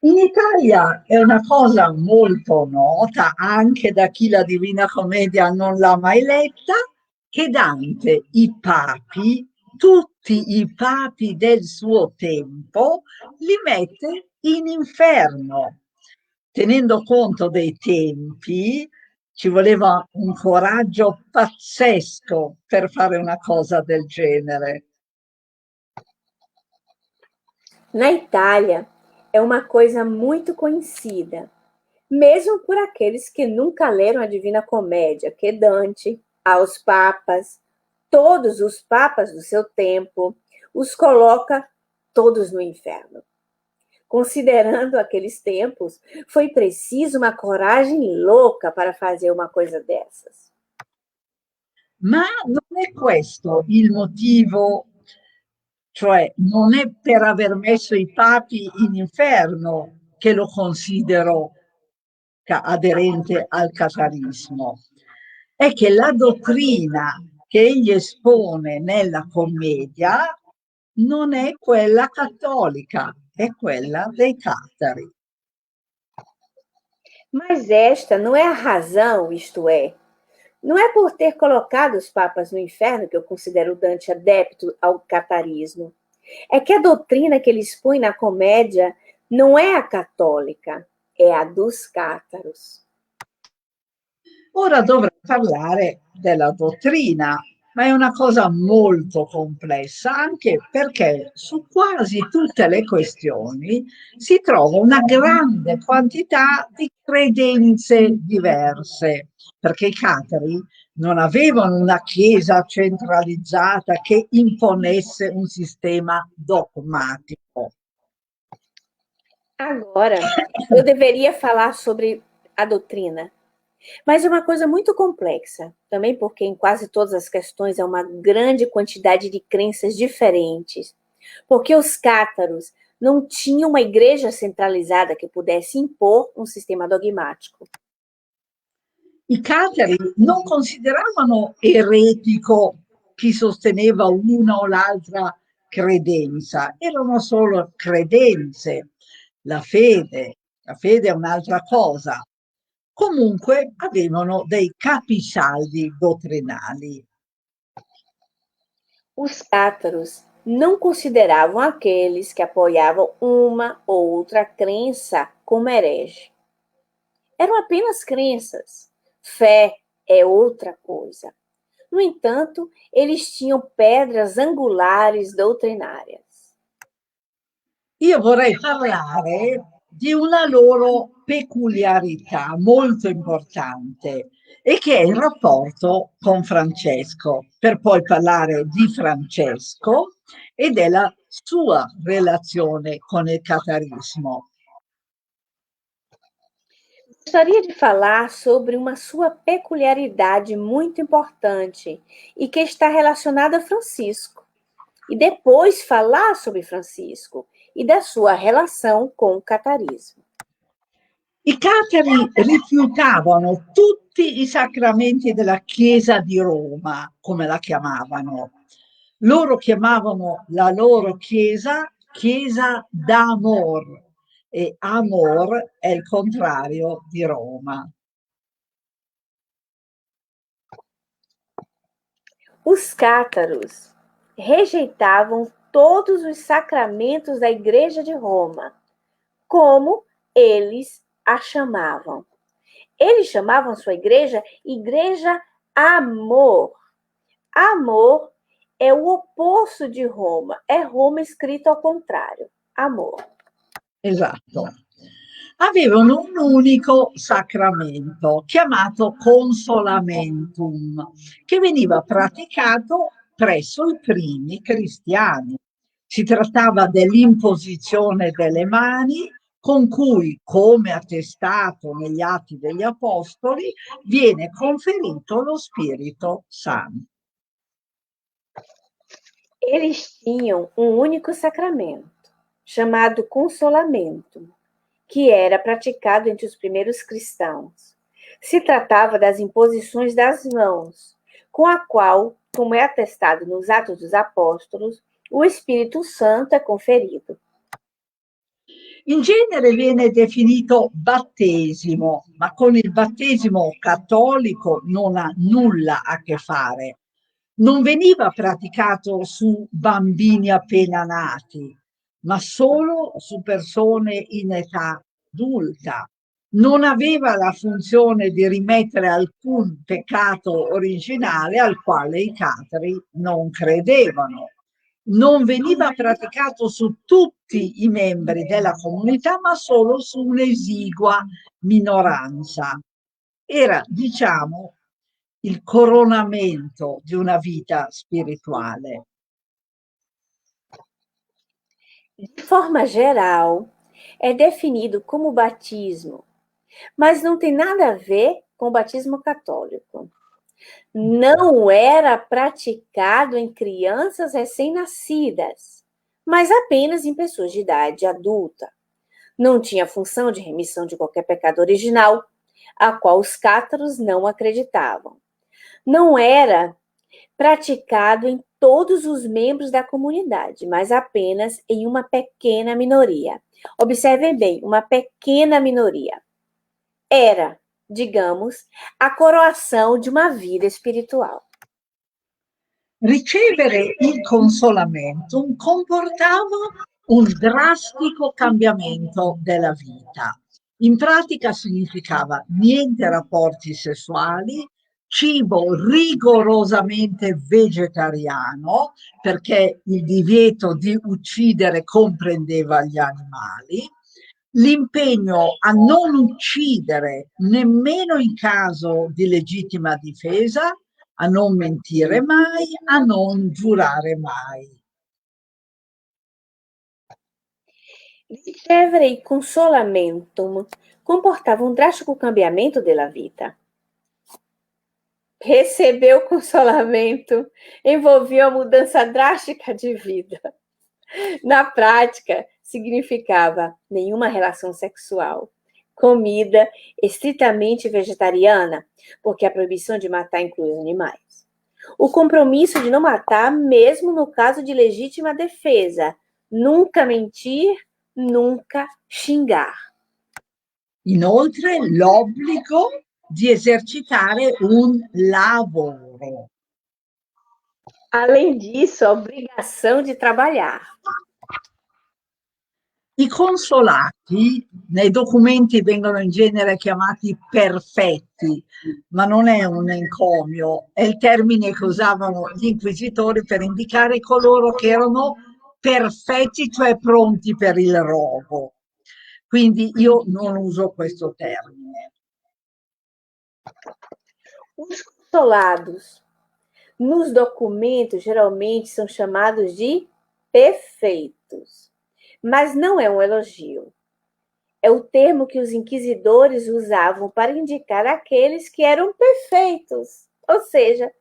In Italia è una cosa molto nota anche da chi la Divina Commedia non l'ha mai letta, che Dante, i papi, tutti i papi del suo tempo, li mette in inferno. Tenendo conto dei tempi, ci voleva un coraggio pazzesco per fare una cosa del genere. Na Itália, é uma coisa muito conhecida, mesmo por aqueles que nunca leram a Divina Comédia, que Dante, aos papas, todos os papas do seu tempo, os coloca todos no inferno. Considerando aqueles tempos, foi preciso uma coragem louca para fazer uma coisa dessas. Ma non è questo il motivo, cioè non è per aver messo i papi in inferno che lo considero aderente al catarismo, è che la dottrina che egli espone nella commedia non è quella cattolica, è quella dei catari. Mas esta não é a razão, isto é, não é por ter colocado os papas no inferno que eu considero Dante adepto ao catarismo. É que a doutrina que ele expõe na comédia não é a católica, é a dos cátaros. Ora dovrei parlare della dottrina, ma è una cosa molto complessa, anche perché su quasi tutte le questioni si trova una grande quantità di credenze diverse, perché i catari non avevano una chiesa centralizzata che imponesse un sistema dogmatico. Agora, eu deveria falar sobre a doutrina, mas é uma coisa muito complexa, também porque em quase todas as questões há uma grande quantidade de crenças diferentes, porque os cátaros não tinham uma igreja centralizada que pudesse impor um sistema dogmático. I catari non consideravano eretico chi sosteneva una o l'altra credenza, erano solo credenze. La fede è un'altra cosa. Comunque avevano dei capisaldi dottrinali. Os cátaros não consideravam aqueles que apoiavam uma ou outra crença como herege. Eram apenas crenças. Fé é outra coisa. No entanto, eles tinham pedras angulares doutrinárias. Io vorrei parlare di una loro peculiarità molto importante e che è il rapporto con Francesco, per poi parlare di Francesco e della sua relazione con il catarismo. Gostaria de falar sobre uma sua peculiaridade muito importante e que está relacionada a Francisco. E depois falar sobre Francisco e da sua relação com o catarismo. I catari rifiutavano tutti i sacramenti della Chiesa di Roma, come la chiamavano. Loro chiamavano la loro chiesa Chiesa d'Amor e Amor è il contrario di Roma. Os cátaros rejeitavam todos os sacramentos da Igreja de Roma, como eles a chamavam. Eles chamavam sua igreja Igreja Amor. Amor é o oposto de Roma. É Roma escrito ao contrário. Amor. Esatto. Avevano un unico sacramento chiamato consolamentum, che veniva praticato presso i primi cristiani. Si trattava dell'imposizione delle mani con cui, come attestato negli Atti degli Apostoli, viene conferito lo Spirito Santo. Eles tinham um único sacramento, chamado consolamento, que era praticado entre os primeiros cristãos. Se tratava das imposições das mãos, com a qual, como é atestado nos Atos dos Apóstolos, o Espírito Santo é conferido. In genere viene definito battesimo, ma con il battesimo cattolico non ha nulla a che fare. Non veniva praticato su bambini appena nati, ma solo su persone in età adulta. Non aveva la funzione di rimettere alcun peccato originale al quale i catari non credevano. Non veniva praticato su tutti i membri della comunità, ma solo su un'esigua minoranza. Era, diciamo, il coronamento di una vita spirituale. De forma geral, é definido como batismo, mas não tem nada a ver com o batismo católico. Não era praticado em crianças recém-nascidas, mas apenas em pessoas de idade adulta. Não tinha função de remissão de qualquer pecado original, a qual os cátaros não acreditavam. Não era praticado em todos os membros da comunidade, mas apenas em uma pequena minoria. Observem bem, uma pequena minoria. Era, digamos, a coroação de uma vida espiritual. Ricevere il consolamentum comportava un drastico cambiamento della vita. In pratica significava niente rapporti sessuali, cibo rigorosamente vegetariano, perché il divieto di uccidere comprendeva gli animali, l'impegno a non uccidere nemmeno in caso di legittima difesa, a non mentire mai, a non giurare mai. Ricevere il consolamentum comportava um drástico cambiamento della vita. Receber o consolamento envolvia uma mudança drástica de vida. Na prática, significava nenhuma relação sexual, comida estritamente vegetariana, porque a proibição de matar inclui os animais. O compromisso de não matar, mesmo no caso de legítima defesa. Nunca mentir, nunca xingar. Inoltre, l'obbligo di esercitare un lavoro. Além disso, a obrigação de trabalhar. I consolati nei documenti vengono in genere chiamati perfetti, ma non è un encomio, è il termine che usavano gli inquisitori per indicare coloro che erano perfetti, cioè pronti per il rogo. Quindi io non uso questo termine. Os consolados nos documentos geralmente são chamados de perfeitos, mas não é um elogio. É o termo que os inquisidores usavam para indicar aqueles que eram perfeitos, ou seja,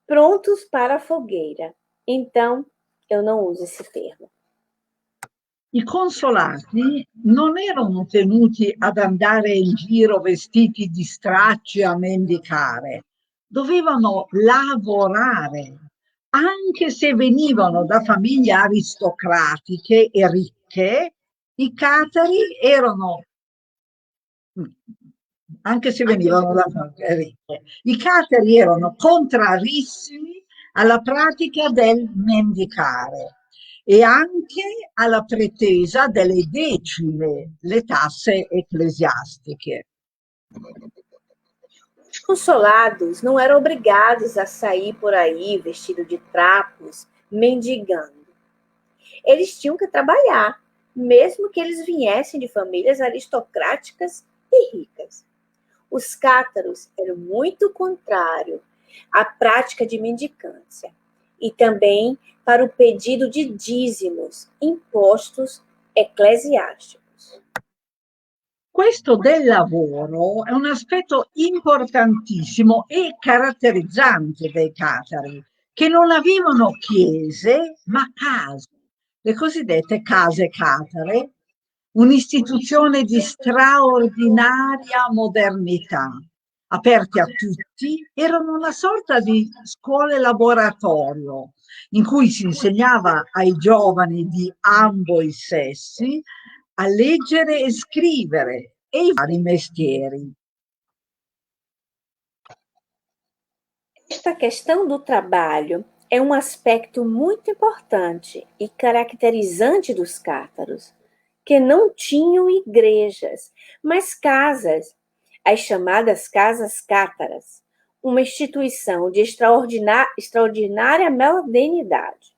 prontos para a fogueira. Então, eu não uso esse termo. I consolati non erano tenuti ad andare in giro vestiti di stracci a mendicare, dovevano lavorare, anche se venivano da famiglie aristocratiche e ricche, i catari erano, anche se venivano da famiglie ricche, i catari erano contrarissimi alla pratica del mendicare e anche alla pretesa delle decime, le tasse eclesiastiche. Os consolados não eram obrigados a sair por aí vestido de trapos, mendigando. Eles tinham que trabalhar, mesmo que eles viessem de famílias aristocráticas e ricas. Os cátaros eram muito contrários à prática de mendicância e também para o pedido de dízimos, impostos eclesiásticos. Questo del lavoro è un aspetto importantissimo e caratterizzante dei catari, che non avevano chiese ma case, le cosiddette case catare, un'istituzione di straordinaria modernità, aperte a tutti, erano una sorta di scuole laboratorio in cui si insegnava ai giovani di ambo i sessi a leggere e scrivere e i vari mestieri. Esta questão do trabalho é um aspecto muito importante e caracterizante dos cátaros, que não tinham igrejas, mas casas, as chamadas casas cátaras, uma instituição de extraordinária modernidade,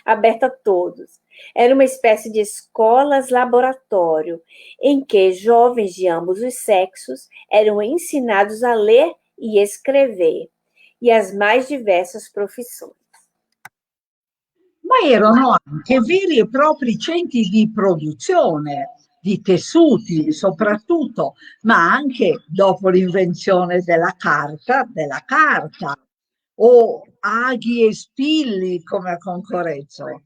aberta a todos. Era uma espécie de escolas-laboratório, em que jovens de ambos os sexos eram ensinados a ler e escrever, e as mais diversas profissões. Ma erano anche veri e propri centri di produzione, di tessuti soprattutto, ma anche dopo l'invenzione della carta, o aghi e spilli come a Concorrezzo.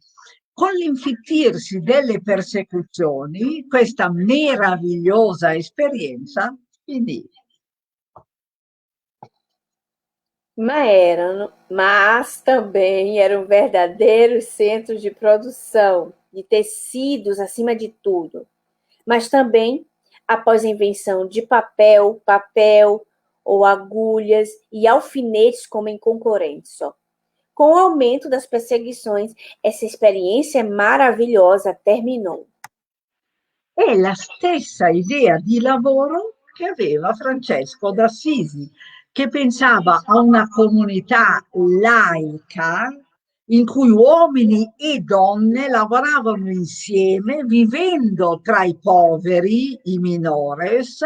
Con l'infittirsi delle persecuzioni, questa meravigliosa esperienza finì. mas também era um verdadeiro centro de produção de tecidos acima de tudo. Mas também, após a invenção de papel ou agulhas e alfinetes como em concorrentes. Só. Com o aumento das perseguições, essa experiência maravilhosa terminou. È la stessa idea di lavoro che aveva Francesco d'Assisi, che pensava a una comunità laica in cui uomini e donne lavoravano insieme, vivendo tra i poveri, i minores,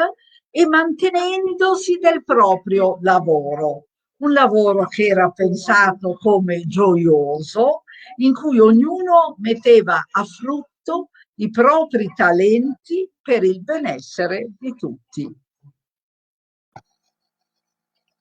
e mantenendosi del proprio lavoro. Un lavoro che era pensato come gioioso, in cui ognuno metteva a frutto i propri talenti per il benessere di tutti.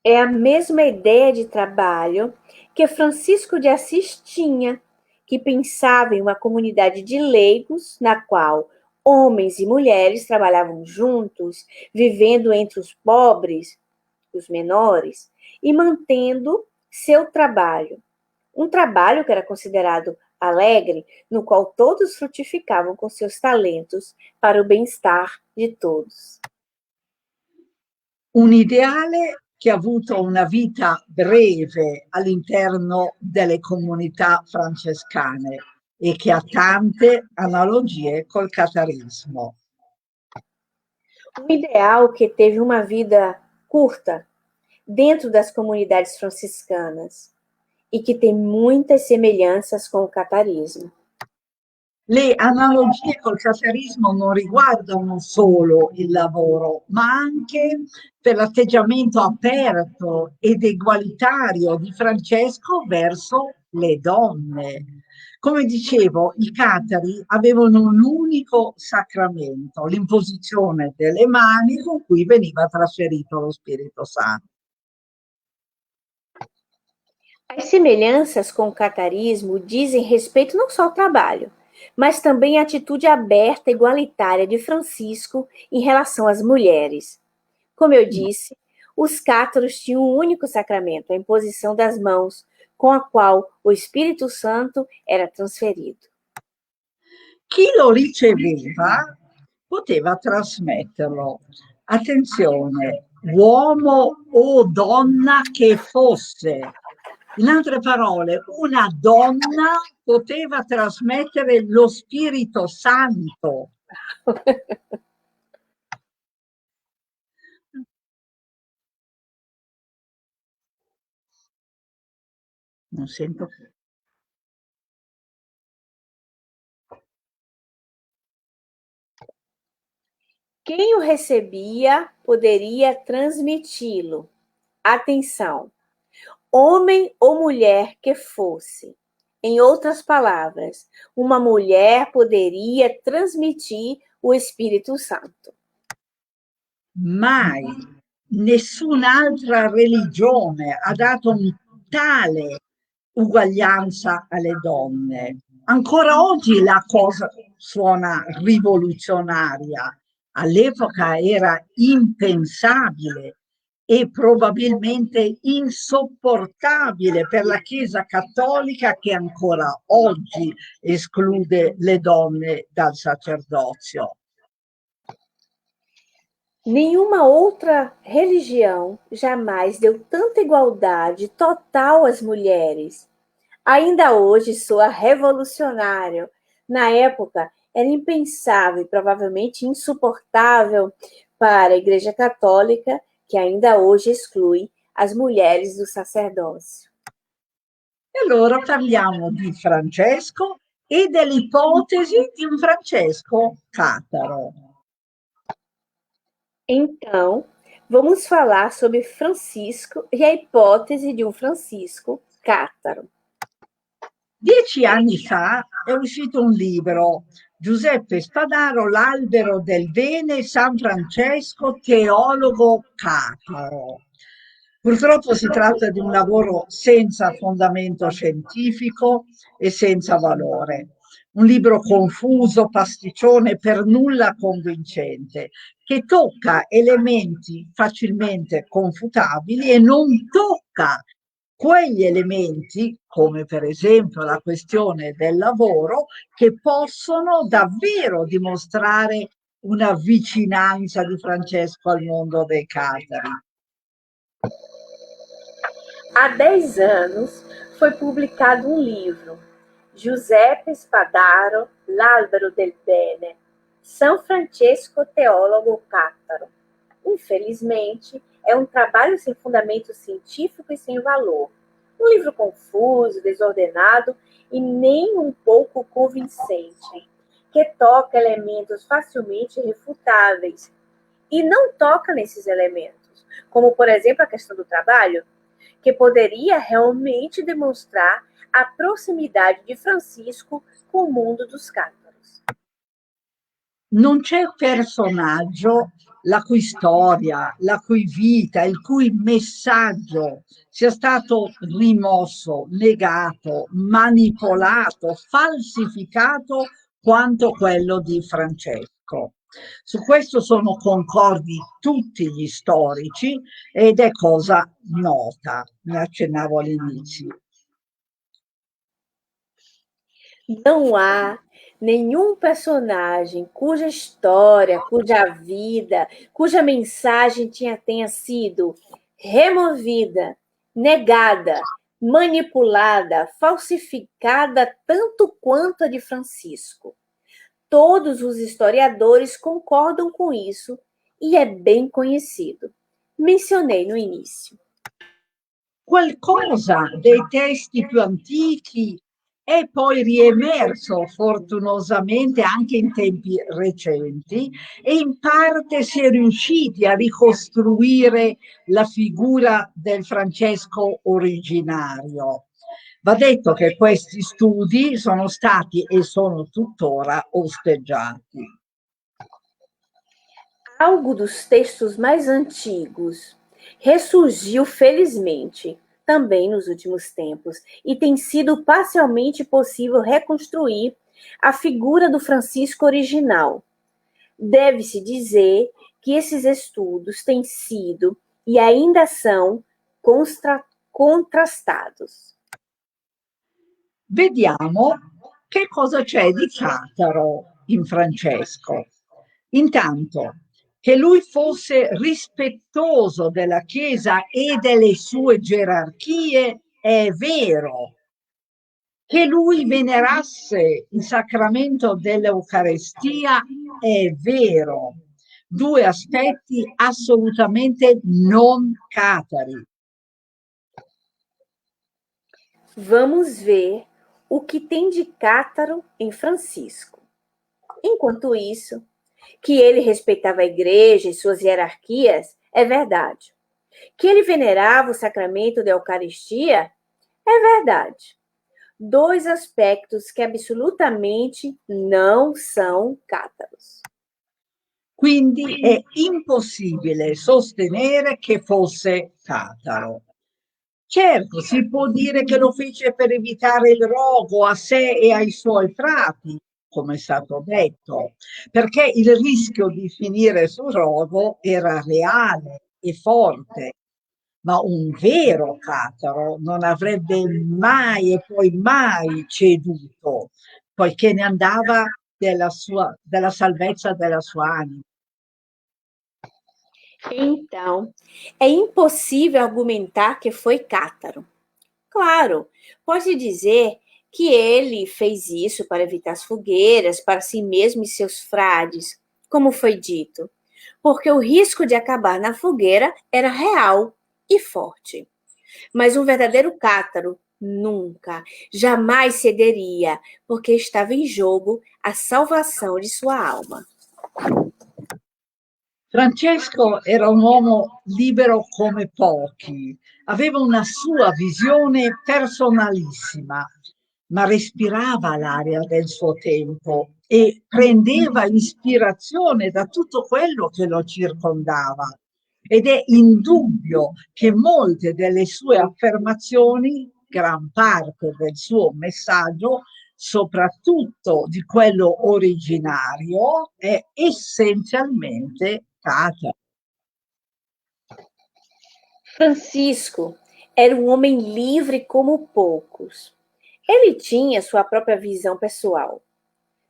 É a mesma ideia de trabalho que Francisco de Assis tinha, que pensava em uma comunidade de leigos na qual homens e mulheres trabalhavam juntos, vivendo entre os pobres, os menores, e mantendo seu trabalho. Um trabalho que era considerado alegre, no qual todos frutificavam com seus talentos para o bem-estar de todos. Un ideale che ha avuto una vita breve all'interno delle comunità francescane e che ha tante analogie col catarismo. Um ideal que teve uma vida curta dentro das comunidades franciscanas e que tem muitas semelhanças com o catarismo. Le analogie col catarismo non riguardano solo il lavoro, ma anche per l'atteggiamento aperto ed egualitario di Francesco verso le donne. Come dicevo, i catari avevano un unico sacramento, l'imposizione delle mani con cui veniva trasferito lo Spirito Santo. As semelhanças com o catarismo dizem respeito não só ao trabalho, mas também à atitude aberta e igualitária de Francisco em relação às mulheres. Como eu disse, os cátaros tinham um único sacramento, a imposição das mãos, com a qual o Espírito Santo era transferido. Chi lo riceveva poteva trasmetterlo. Attenzione, uomo o donna che fosse. In altre parole, una donna poteva trasmettere lo Spirito Santo. Non sento più. Quem o recebia poderia transmiti-lo. Atenção! Homem ou mulher que fosse. Em outras palavras, uma mulher poderia transmitir o Espírito Santo. Mai nessun'altra religione ha dato tale uguaglianza alle donne. Ancora oggi la cosa suona rivoluzionaria. All'epoca era impensabile e probabilmente insopportabile per la Chiesa cattolica, che ancora oggi esclude le donne dal sacerdozio. Nenhuma outra religião jamais deu tanta igualdade total às mulheres. Ainda hoje soa revolucionário. Na época, era impensável e provavelmente insuportável para a Igreja Católica, que ainda hoje exclui as mulheres do sacerdócio. E allora parliamo di Francesco e dell'ipotesi di un Francesco cataro. Então, vamos falar sobre Francisco e a hipótese de um Francisco cátaro. 10 anni fa è uscito un libro, Giuseppe Spadaro, L'albero del bene, San Francesco, teologo cataro. Purtroppo si tratta di un lavoro senza fondamento scientifico e senza valore. Un libro confuso, pasticcione, per nulla convincente, che tocca elementi facilmente confutabili e non tocca quegli elementi, come per esempio la questione del lavoro, che possono davvero dimostrare una vicinanza di Francesco al mondo dei catari. Há 10 anos foi publicado um livro, Giuseppe Spadaro, L'Albero del Bene, São Francesco Teólogo Cátaro. Infelizmente, é um trabalho sem fundamento científico e sem valor. Um livro confuso, desordenado e nem um pouco convincente, que toca elementos facilmente refutáveis e não toca nesses elementos, como, por exemplo, a questão do trabalho, que poderia realmente demonstrar a proximidade de Francisco com o mundo dos cátaros. Non c'è personaggio la cui storia, la cui vita, il cui messaggio sia stato rimosso, negato, manipolato, falsificato quanto quello di Francesco. Su questo sono concordi tutti gli storici ed è cosa nota, ne accennavo all'inizio. Não há nenhum personagem cuja história, cuja vida, cuja mensagem tenha sido removida, negada, manipulada, falsificada tanto quanto a de Francisco. Todos os historiadores concordam com isso e é bem conhecido. Mencionei no início. Qualcosa dei testi più antichi è poi riemerso fortunosamente anche in tempi recenti e in parte si è riusciti a ricostruire la figura del Francesco originario. Va detto che questi studi sono stati e sono tuttora osteggiati. Algo dos textos mais antigos ressurgiu felizmente também nos últimos tempos e tem sido parcialmente possível reconstruir a figura do Francisco original. Deve-se dizer que esses estudos têm sido e ainda são contrastados. Vediamo che cosa c'è di Cataro in Francesco. Intanto, che lui fosse rispettoso della Chiesa e delle sue gerarchie è vero. Che lui venerasse il sacramento dell'Eucarestia è vero. Due aspetti assolutamente non catari. Vamos ver o que tem de cátaro em Francisco. Enquanto isso, que ele respeitava a igreja e suas hierarquias, é verdade. Que ele venerava o sacramento da Eucaristia, é verdade. Dois aspectos que absolutamente não são cátaros. Quindi è impossibile sostenere che fosse cataro. Certo, si può dire che lo fece per evitare il rogo a sé e ai suoi frati, come è stato detto, perché il rischio di finire sul rogo era reale e forte, ma un vero cataro non avrebbe mai e poi mai ceduto, poiché ne andava della salvezza della sua anima. Então, é impossível argumentar que foi cátaro. Claro, pode dizer que ele fez isso para evitar as fogueiras, para si mesmo e seus frades, como foi dito, porque o risco de acabar na fogueira era real e forte. Mas um verdadeiro cátaro nunca, jamais cederia, porque estava em jogo a salvação de sua alma. Francesco era un uomo libero come pochi, aveva una sua visione personalissima, ma respirava l'aria del suo tempo e prendeva ispirazione da tutto quello che lo circondava. Ed è indubbio che molte delle sue affermazioni, gran parte del suo messaggio, soprattutto di quello originario, è essenzialmente cataro. Francisco Era um homem livre como poucos. Ele tinha sua própria visão pessoal,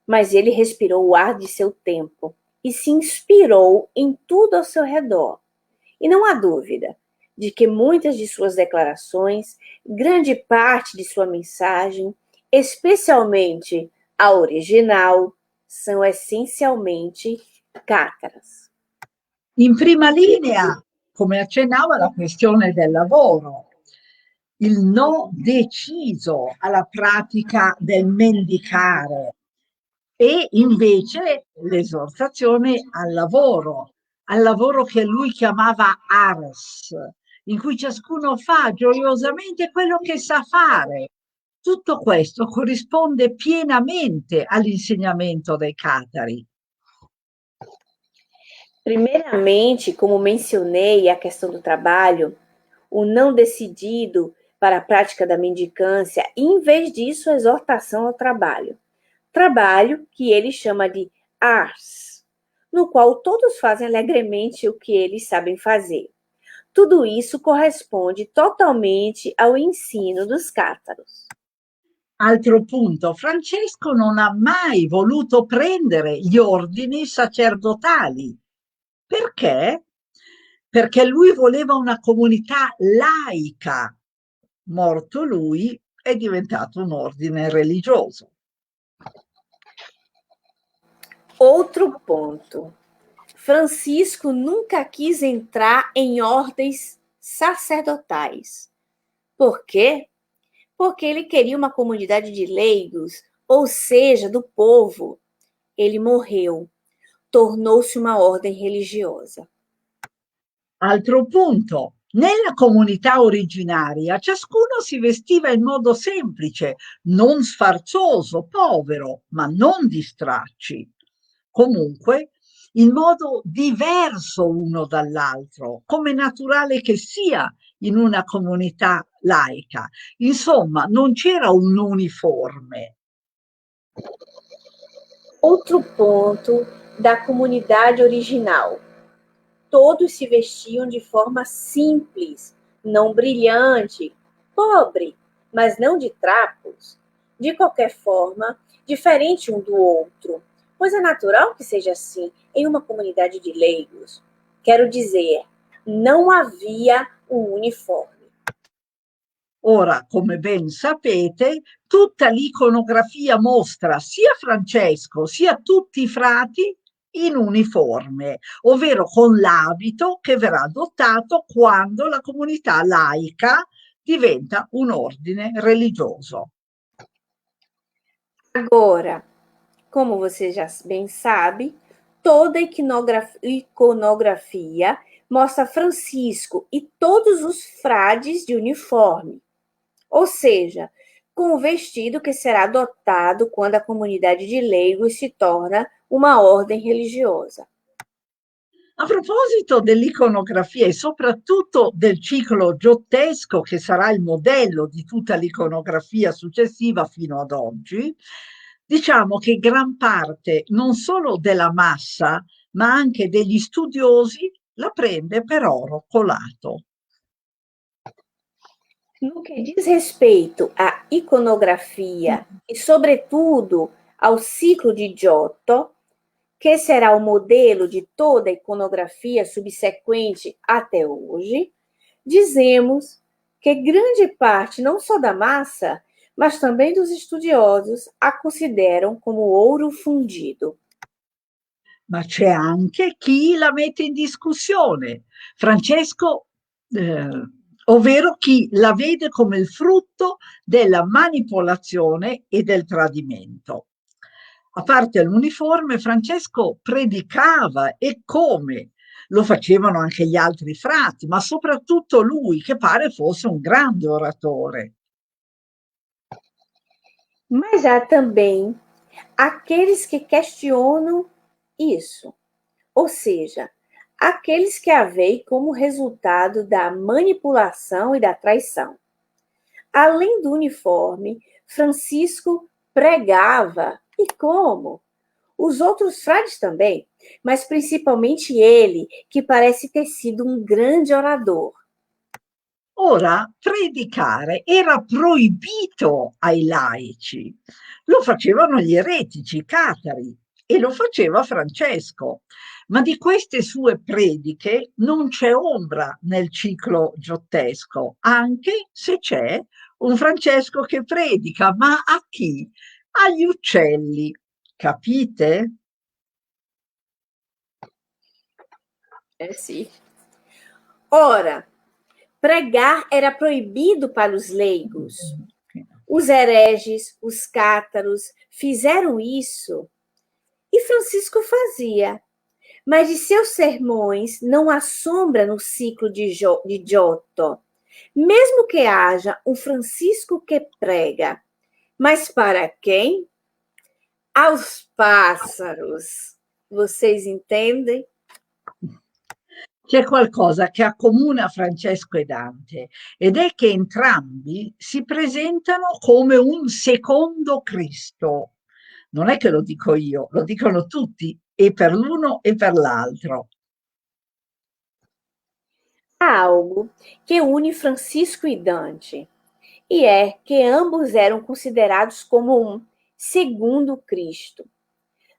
mas ele respirou o ar de seu tempo e se inspirou em tudo ao seu redor. E não há dúvida de que muitas de suas declarações, grande parte de sua mensagem, especialmente a original, são essencialmente cátaras. In prima linea, come accennavo, la questione del lavoro, il no deciso alla pratica del mendicare e invece l'esortazione al lavoro che lui chiamava ars, in cui ciascuno fa gioiosamente quello che sa fare. Tutto questo corrisponde pienamente all'insegnamento dei Catari. Primeiramente, como mencionei a questão do trabalho, o não decidido para a prática da mendicância, e, em vez disso, a exortação ao trabalho. Trabalho que ele chama de ars, no qual todos fazem alegremente o que eles sabem fazer. Tudo isso corresponde totalmente ao ensino dos cátaros. Altro punto, Francesco non ha mai voluto prendere gli ordini sacerdotali. Perché? Perché lui voleva una comunità laica. Morto lui, è diventato un ordine religioso. Outro ponto. Francisco nunca quis entrar em ordens sacerdotais. Por quê? Porque ele queria uma comunidade de leigos, ou seja, do povo. Ele morreu, tornou-se uma ordem religiosa. Altro punto, nella comunità originaria ciascuno si vestiva in modo semplice, non sfarzoso, povero, ma non di stracci. Comunque, in modo diverso uno dall'altro, come naturale che sia in una comunità laica. Insomma, non c'era un uniforme. Outro ponto da comunidade original. Todos se vestiam de forma simples, não brilhante, pobre, mas não de trapos. De qualquer forma, diferente um do outro, pois é natural que seja assim em uma comunidade de leigos. Quero dizer, não havia um uniforme. Ora, come ben sapete, tutta l'iconografia mostra sia Francesco sia tutti i frati in uniforme, ovvero con l'abito che verrà adottato quando la comunità laica diventa un ordine religioso. Agora, como você já bem sabe, toda iconografia mostra Francisco e todos os frades de uniforme, ou seja, com o vestido que será adotado quando a comunidade de leigos se torna uma ordem religiosa. A proposito dell'iconografia e soprattutto del ciclo giottesco, che sarà il modello di tutta l'iconografia successiva fino ad oggi, diciamo che gran parte non solo della massa, ma anche degli studiosi la prende per oro colato. No que diz respeito à iconografia e, sobretudo, ao ciclo de Giotto, que será o modelo de toda a iconografia subsequente até hoje, dizemos que grande parte não só da massa, mas também dos estudiosos a consideram como ouro fundido. Ma c'è anche chi la mette in discussione. Francesco, ovvero chi la vede come il frutto della manipolazione e del tradimento. A parte l'uniforme, Francesco predicava e come lo facevano anche gli altri frati, ma soprattutto lui, che pare fosse un grande oratore. Mas há também aqueles que questionam isso, ou seja, aqueles que a veem como resultado da manipulação e da traição. Além do uniforme, Francisco pregava, e como? Os outros frades também, mas principalmente ele, que parece ter sido um grande orador. Ora, predicare era proibito ai laici, lo facevano gli eretici, i catari, e lo faceva Francesco. Ma di queste sue prediche non c'è ombra nel ciclo giottesco, anche se c'è un Francesco che predica, ma a chi? Agli uccelli, capite? Sì. Ora, pregar era proibido para os leigos. Os hereges, os cátaros, fizeram isso e Francisco fazia. Mas de seus sermões não há sombra no ciclo de Giotto, mesmo que haja um Francisco que prega. Mas para quem? Aos pássaros. Vocês entendem? C'è qualcosa che accomuna Francesco e Dante ed è che entrambi si presentano come un secondo Cristo. Non è che lo dico io, lo dicono tutti, e per l'uno e per l'altro. Há algo que une Francisco e Dante, e é que ambos eram considerados como um segundo Cristo.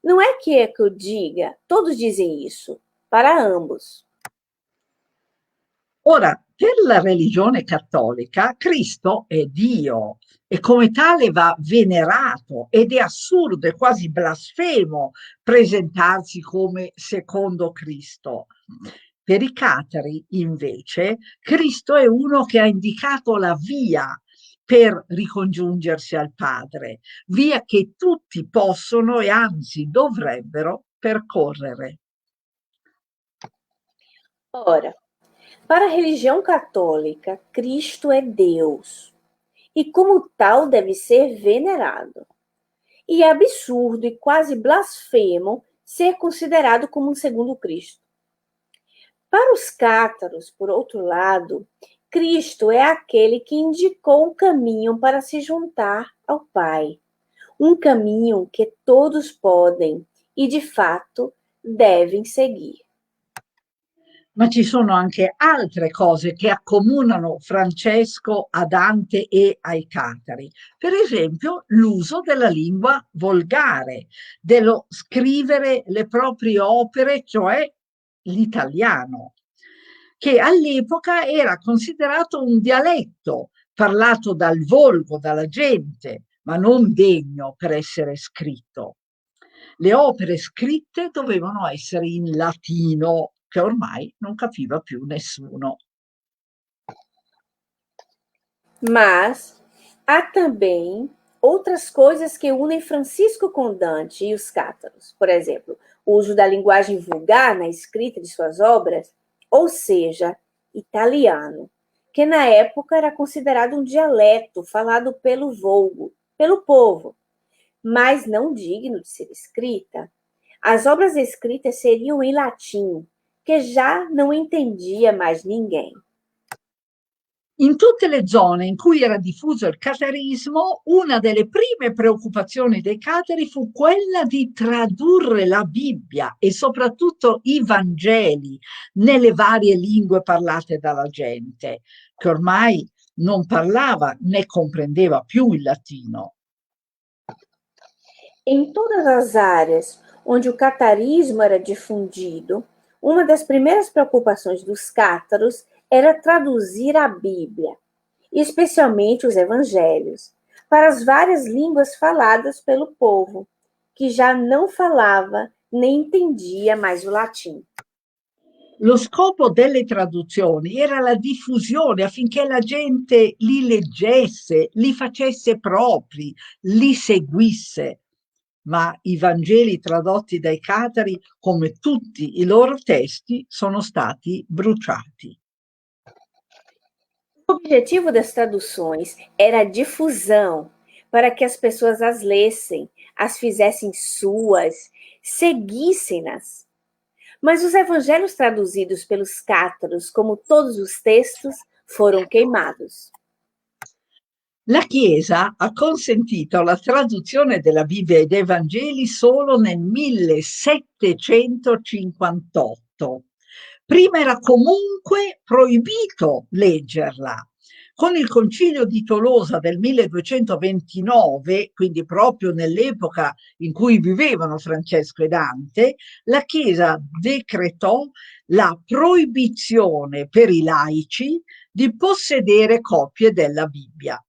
Não é que eu diga, todos dizem isso, para ambos. Ora, per la religione cattolica, Cristo è Dio e come tale va venerato ed è assurdo e quasi blasfemo presentarsi come secondo Cristo. Per i catari, invece, Cristo è uno che ha indicato la via per ricongiungersi al Padre, via che tutti possono e anzi dovrebbero percorrere. Ora, para a religião católica, Cristo é Deus e, como tal, deve ser venerado. E é absurdo e quase blasfemo ser considerado como um segundo Cristo. Para os cátaros, por outro lado, Cristo é aquele que indicou um caminho para se juntar ao Pai. Um caminho que todos podem e, de fato, devem seguir. Ma ci sono anche altre cose che accomunano Francesco a Dante e ai catari. Per esempio, l'uso della lingua volgare, dello scrivere le proprie opere, cioè l'italiano, che all'epoca era considerato un dialetto parlato dal volgo, dalla gente, ma non degno per essere scritto. Le opere scritte dovevano essere in latino, che ormai non capiva più nessuno. Mas há também outras coisas que unem Francisco com Dante e os cátaros. Por exemplo, o uso da linguagem vulgar na escrita de suas obras, ou seja, italiano, que na época era considerado um dialeto falado pelo vulgo, pelo povo, mas não digno de ser escrita. As obras escritas seriam em latim, che già non intendia mais ninguém. In tutte le zone in cui era diffuso il catarismo, una delle prime preoccupazioni dei catari fu quella di tradurre la Bibbia e soprattutto i Vangeli nelle varie lingue parlate dalla gente, che ormai non parlava né comprendeva più il latino. Em todas as áreas onde o catarismo era difundido, uma das primeiras preocupações dos cátaros era traduzir a Bíblia, especialmente os evangelhos, para as várias línguas faladas pelo povo, que já não falava nem entendia mais o latim. Lo scopo delle traduzioni era la diffusione affinché la gente li leggesse, li facesse propri, li seguisse. Ma i Vangeli tradotti dai catari, come tutti i loro testi, sono stati bruciati. O objetivo das traduções era a difusão, para que as pessoas as lessem, as fizessem suas, seguissem-nas. Mas os evangelhos traduzidos pelos cátaros, como todos os textos, foram queimados. La Chiesa ha consentito la traduzione della Bibbia e dei Vangeli solo nel 1758. Prima era comunque proibito leggerla Con il Concilio di Tolosa del 1229, quindi proprio nell'epoca in cui vivevano Francesco e Dante, la Chiesa decretò la proibizione per i laici di possedere copie della Bibbia.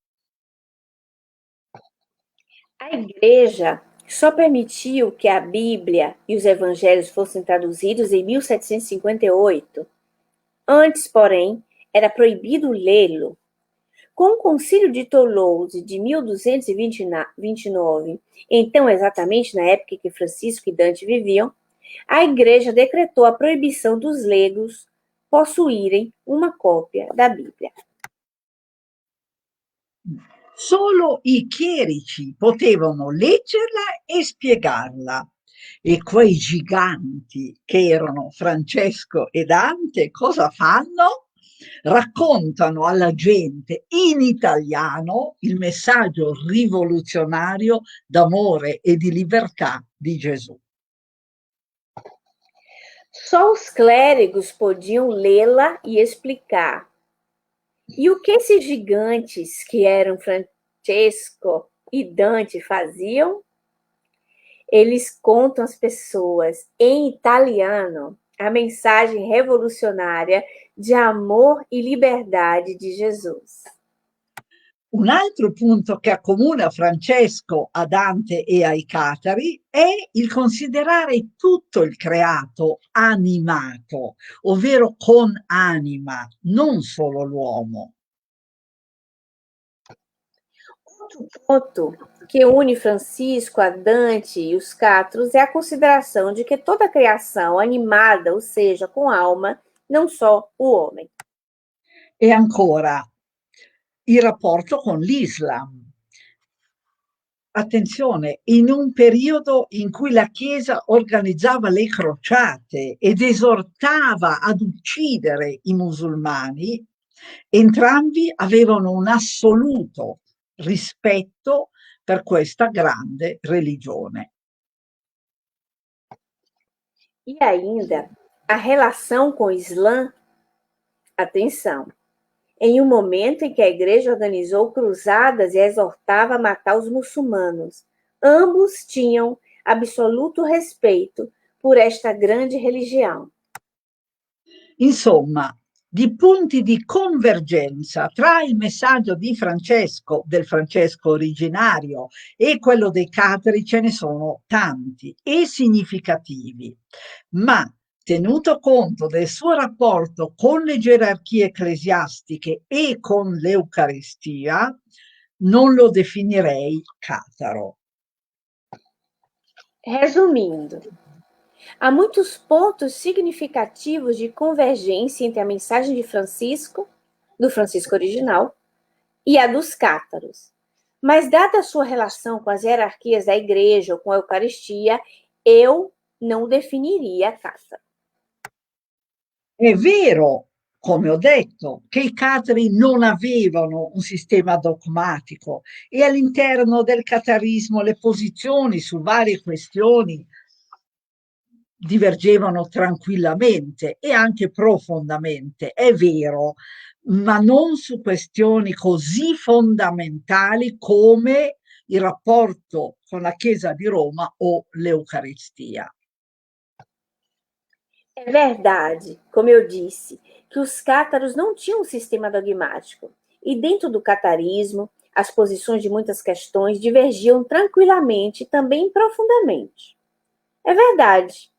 A Igreja só permitiu que a Bíblia e os Evangelhos fossem traduzidos em 1758. Antes, porém, era proibido lê-lo. Com o Concílio de Toulouse de 1229, então exatamente na época em que Francisco e Dante viviam, a Igreja decretou a proibição dos leigos possuírem uma cópia da Bíblia. Solo i chierici potevano leggerla e spiegarla. E quei giganti che erano Francesco e Dante cosa fanno? Raccontano alla gente in italiano il messaggio rivoluzionario d'amore e di libertà di Gesù. Só os clérigos podiam lê-la e explicar. E o que esses gigantes, que eram Francesco e Dante, faziam? Eles contam às pessoas, em italiano, a mensagem revolucionária de amor e liberdade de Jesus. Un altro punto che accomuna Francesco a Dante e ai Catari è il considerare tutto il creato animato, ovvero con anima, non solo l'uomo. Outro ponto que une Francisco a Dante e os Cátaros é a consideração de que toda a criação animada, ou seja, com alma, não só o homem. E ancora, il rapporto con l'Islam. Attenzione, in un periodo in cui la Chiesa organizzava le crociate ed esortava ad uccidere i musulmani, entrambi avevano un assoluto rispetto per questa grande religione. E ainda, a relação com o Islã, atenção, em um momento em que a igreja organizou cruzadas e exortava a matar os muçulmanos. Ambos tinham absoluto respeito por esta grande religião. Insomma, di punti di convergenza tra il messaggio di Francesco, del Francesco originario, e quello dei Catari ce ne sono tanti e significativi, ma tenuto conto del suo rapporto con le gerarchie ecclesiastiche e con l'Eucaristia, non lo definirei cataro. Resumindo, há muitos pontos significativos de convergência entre a mensagem de Francisco, do Francisco original, e a dos cátaros. Mas, dada a sua relação com as hierarquias da igreja ou com a Eucaristia, eu não definiria cátaro. È vero, come ho detto, che i catari non avevano un sistema dogmatico e all'interno del catarismo le posizioni su varie questioni divergevano tranquillamente e anche profondamente, è vero, ma non su questioni così fondamentali come il rapporto con la Chiesa di Roma o l'Eucaristia. É verdade, como eu disse, que os cátaros não tinham um sistema dogmático. E dentro do catarismo, as posições de muitas questões divergiam tranquilamente e também profundamente. É verdade,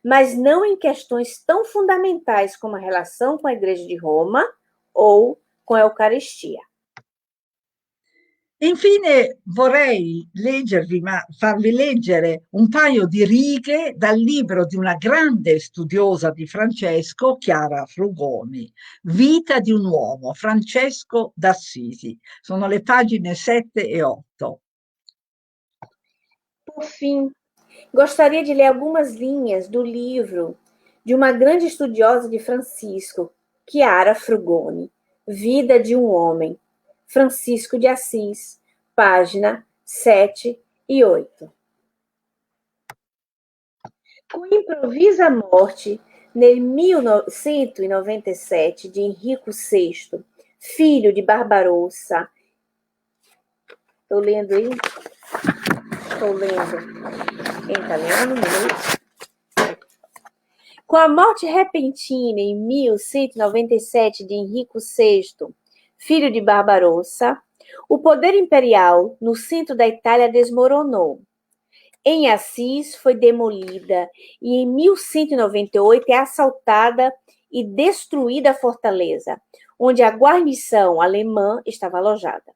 mas não em questões tão fundamentais como a relação com a Igreja de Roma ou com a Eucaristia. Infine vorrei farvi leggere un paio di righe dal libro di una grande studiosa di Francesco, Chiara Frugoni, Vita di un uomo, Francesco d'Assisi. Sono le pagine 7 e 8. Por fim, gostaria de ler algumas linhas do livro de uma grande estudiosa de Francisco, Chiara Frugoni, Vida de um Homem, Francisco de Assis, página 7 e 8. Com improvisa morte, nel 1197 de Henrico VI, filho de Barbarossa. Estou lendo aí? Estou lendo em italiano, Com a morte repentina em 1197 de Henrico VI, filho de Barbarossa, o poder imperial no centro da Itália desmoronou. Em Assis foi demolida e em 1198 é assaltada e destruída a fortaleza, onde a guarnição alemã estava alojada.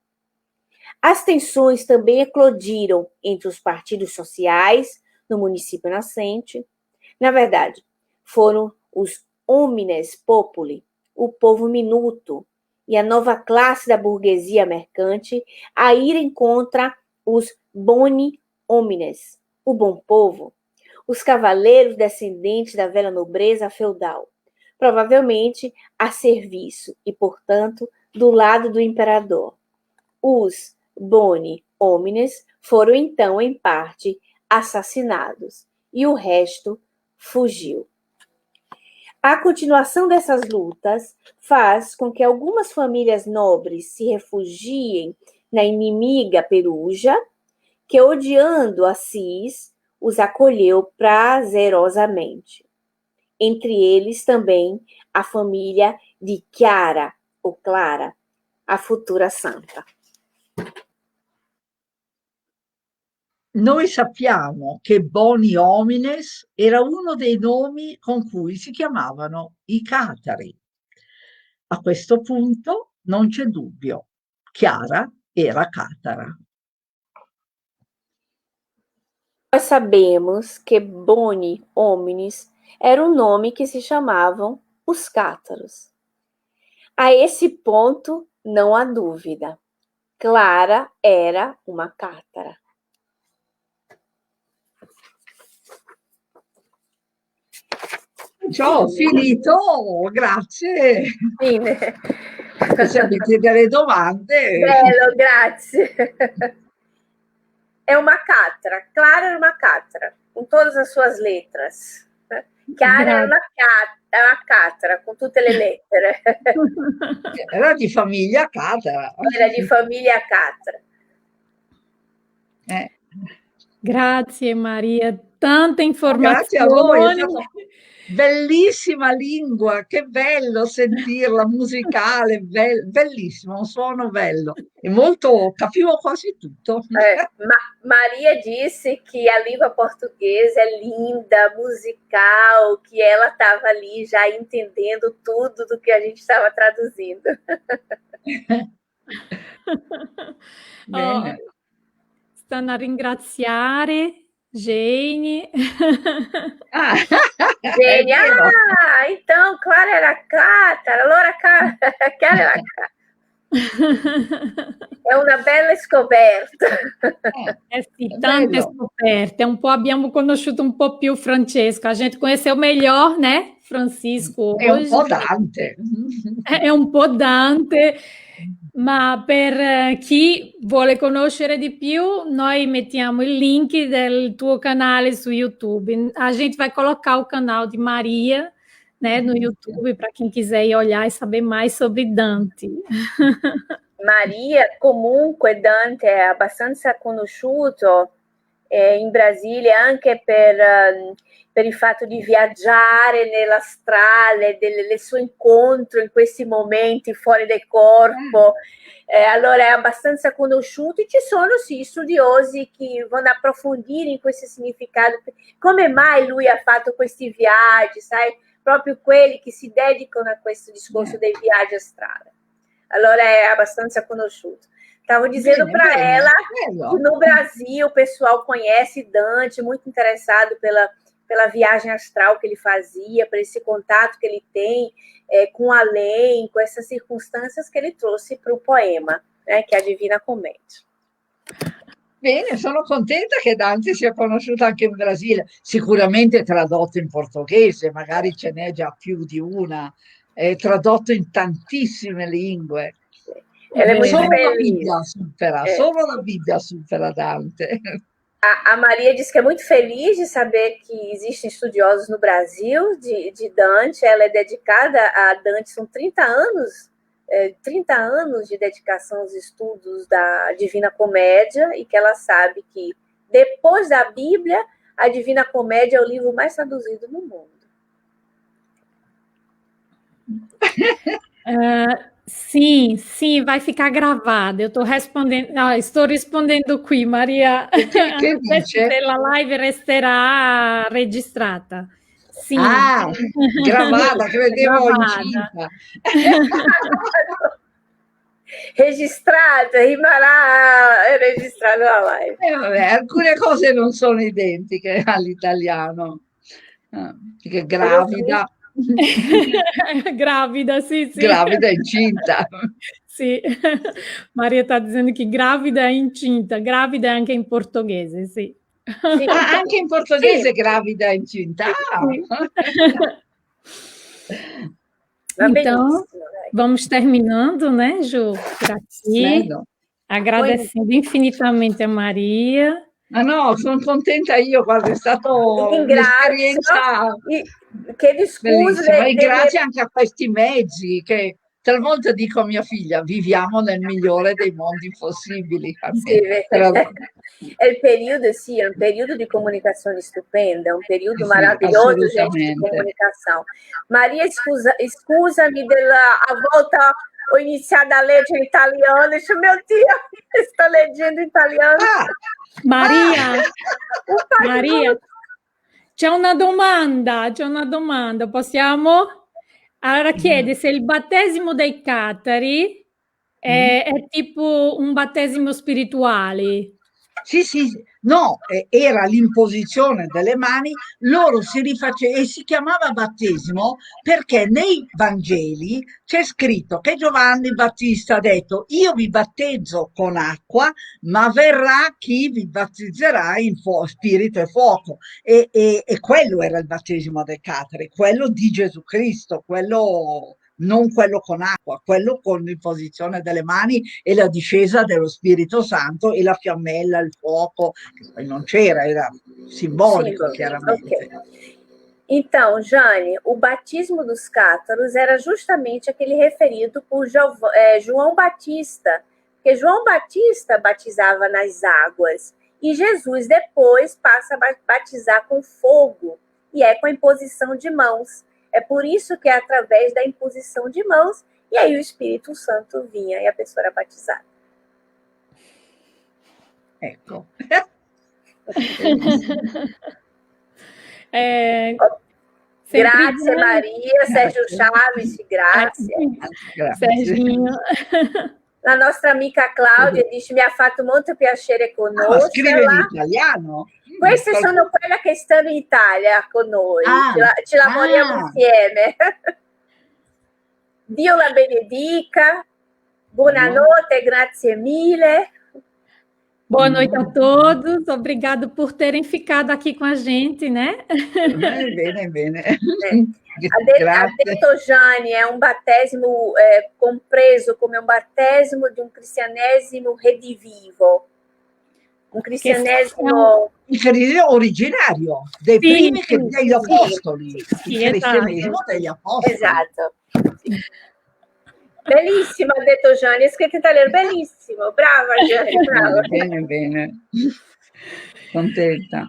As tensões também eclodiram entre os partidos sociais no município nascente. Na verdade, foram os homines populi, o povo minuto, e a nova classe da burguesia mercante a irem contra os boni homines, o bom povo, os cavaleiros descendentes da velha nobreza feudal, provavelmente a serviço e, portanto, do lado do imperador. Os boni homines foram então, em parte, assassinados e o resto fugiu. A continuação dessas lutas faz com que algumas famílias nobres se refugiem na inimiga Perugia, que, odiando Assis, os acolheu prazerosamente. Entre eles também a família de Chiara, ou Clara, a futura santa. Noi sappiamo che Boni Homines era uno dei nomi con cui si chiamavano i catari. A questo punto non c'è dubbio, Chiara era catara. Nós sabemos que Boni Homines era um nome que se chamavam os cátaros. A esse ponto, não há dúvida. Clara era uma cátara. Ciao, finito, grazie. Fine. Se avete delle domande. Bello, grazie. É uma cátara. Clara era uma cátara, com todas as suas letras. Chiara era uma cátara, com tutte le lettere. Era di famiglia catara. Era di famiglia catara. Grazie Maria, tanta informazione. Grazie a voi, è stata bellissima lingua, che bello sentirla, musicale, bellissimo, un suono bello. E molto, capivo quasi tutto. Maria disse que a língua portuguesa é linda, musical, que ela estava ali já entendendo tudo do que a gente estava traduzindo. Bene. Stanno a ringraziare Jane. Jane, então Clara era cátara, allora Chiara era cátara. È una bella scoperta. Sì, tante scoperte. Abbiamo conosciuto un po' più Francesco. A gente conheceu melhor, né, Francisco È un po' Dante. È un po' Dante, ma per chi vuole conoscere di più, noi mettiamo il link del tuo canale su YouTube. A gente vai colocar o canal di Maria, né, no YouTube, para quem quiser ir olhar e saber mais sobre Dante. Maria, comunque Dante è abbastanza conosciuto in Brasile anche per il fatto di viaggiare nell'astrale, del suo incontro in questi momenti fuori del corpo. Allora è abbastanza conosciuto e ci sono sì studiosi che vanno a approfondire in questo significato. Come mai lui ha fatto questi viaggi, sai? Proprio quelli che si dedicano a questo discorso dei viaggi astrali. Allora è abbastanza conosciuto. Estava dizendo para ela que no Brasil o pessoal conhece Dante, muito interessado pela viagem astral que ele fazia, por esse contato que ele tem com o além, com essas circunstâncias que ele trouxe para o poema, né, que é a Divina Comédia. Bene, sono contenta che Dante sia conosciuto anche in Brasile, sicuramente tradotto in portoghese, magari ce n'è già più di una, è tradotto in tantissime lingue. Solo la Bibbia supera Dante. A Maria disse que é muito feliz de saber que existem estudiosos no Brasil de Dante. Ela é dedicada a Dante, são 30 anos 30 anos de dedicação aos estudos da Divina Comédia e que ela sabe que, depois da Bíblia, a Divina Comédia é o livro mais traduzido no mundo. Sim, vai ficar gravado. Eu estou rispondendo qui, Maria. Che dice? La live resterà registrata. Sì. Ah, gravata, credevo Gravata. incinta. Registrata, rimarrà registrata la live. Vabbè, alcune cose non sono identiche all'italiano. Perché gravida. Gravida, sì. Gravida e incinta. Sì, Maria sta dicendo che gravida è incinta, gravida è anche in portoghese, sì. Sì. Ah, anche in portoghese Sì. gravida e incinta. Então, vamos terminando, né, Ju? Por aqui. Agradecendo infinitamente a Maria. Ah no, sono contenta io, guarda, è stata un'esperienza che bellissima. E grazie anche a questi mezzi che talvolta dico a mia figlia, viviamo nel migliore dei mondi possibili. Sì, è il periodo, sì, è un periodo di comunicazione stupenda, è un periodo maravilhoso, gente, di comunicação. Maria, scusami a volta ho iniziato a leggere italiano, dice, mio Dio, sto leggendo italiano. Maria, c'è una domanda, possiamo? Allora chiede se il battesimo dei catari è tipo un battesimo spirituale. Sì, no, era l'imposizione delle mani, loro si rifacevano e si chiamava battesimo perché nei Vangeli c'è scritto che Giovanni Battista ha detto: io vi battezzo con acqua, ma verrà chi vi battezzerà in spirito e fuoco. E quello era il battesimo dei catari, quello di Gesù Cristo, quello non quello con acqua, quello con l'imposizione delle mani e la discesa dello Spirito Santo e la fiammella, il fuoco, che poi non c'era, era simbolico, chiaramente. Okay. Então, Jane, o batismo dos cátaros era justamente aquele referido por João Batista, porque João Batista batizava nas águas e Jesus depois passa a batizar com fogo, e é com a imposição de mãos. É por isso que é através da imposição de mãos, e aí o Espírito Santo vinha e a pessoa era batizada. Ecco. Grazie Maria, Sérgio Chaves, grazie. Serginho. La nostra amica Claudia dice: mi ha fatto molto piacere conoscerla. Scrive in italiano? Queste sono quelle che stanno in Italia con noi, ci lavoriamo insieme. Dio la benedica, buonanotte, grazie mille. Boa noite a todos, obrigado por terem ficado aqui com a gente, né? Bene. Ha detto Jane, è un battesimo compreso come un battesimo di un cristianesimo redivivo. Un cristianesimo originario dei primi degli apostoli, il cristianesimo degli apostoli. Esatto. Bellissimo, ha detto Gianni, è scritto in italiano, bellissimo, brava Gianni, brava. Bene, contenta.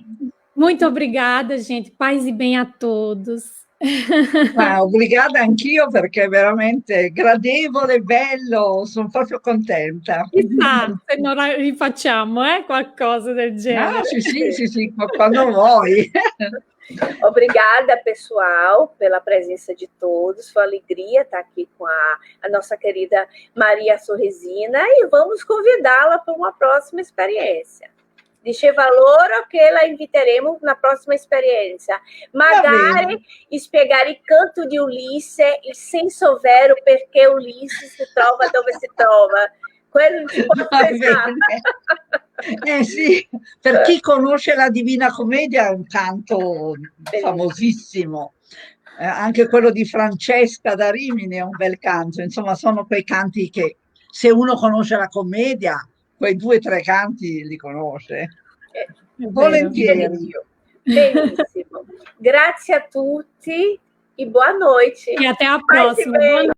Muito obrigada, gente, paz e bem a todos. Obrigata anch'io perché è veramente gradevole, bello, sono proprio contenta. Chissà se non rifacciamo qualcosa del genere. Sì, quando vuoi. Obrigada, pessoal, pela presença de todos. Foi uma alegria estar aqui com a nossa querida Maria Sorresina e vamos convidá-la para uma próxima experiência. Dice valore che la inviteremo na prossima esperienza. Magari spiegare il canto di Ulisse, il senso vero perché Ulisse si trova dove si trova. Quello si può pensare. Sì, per chi conosce la Divina Commedia è un canto famosissimo. Anche quello di Francesca da Rimini è un bel canto. Insomma, sono quei canti che se uno conosce la commedia, quei 2 o 3 canti li conosce. Volentieri. Benissimo. Grazie a tutti e boa noite. E até a próxima.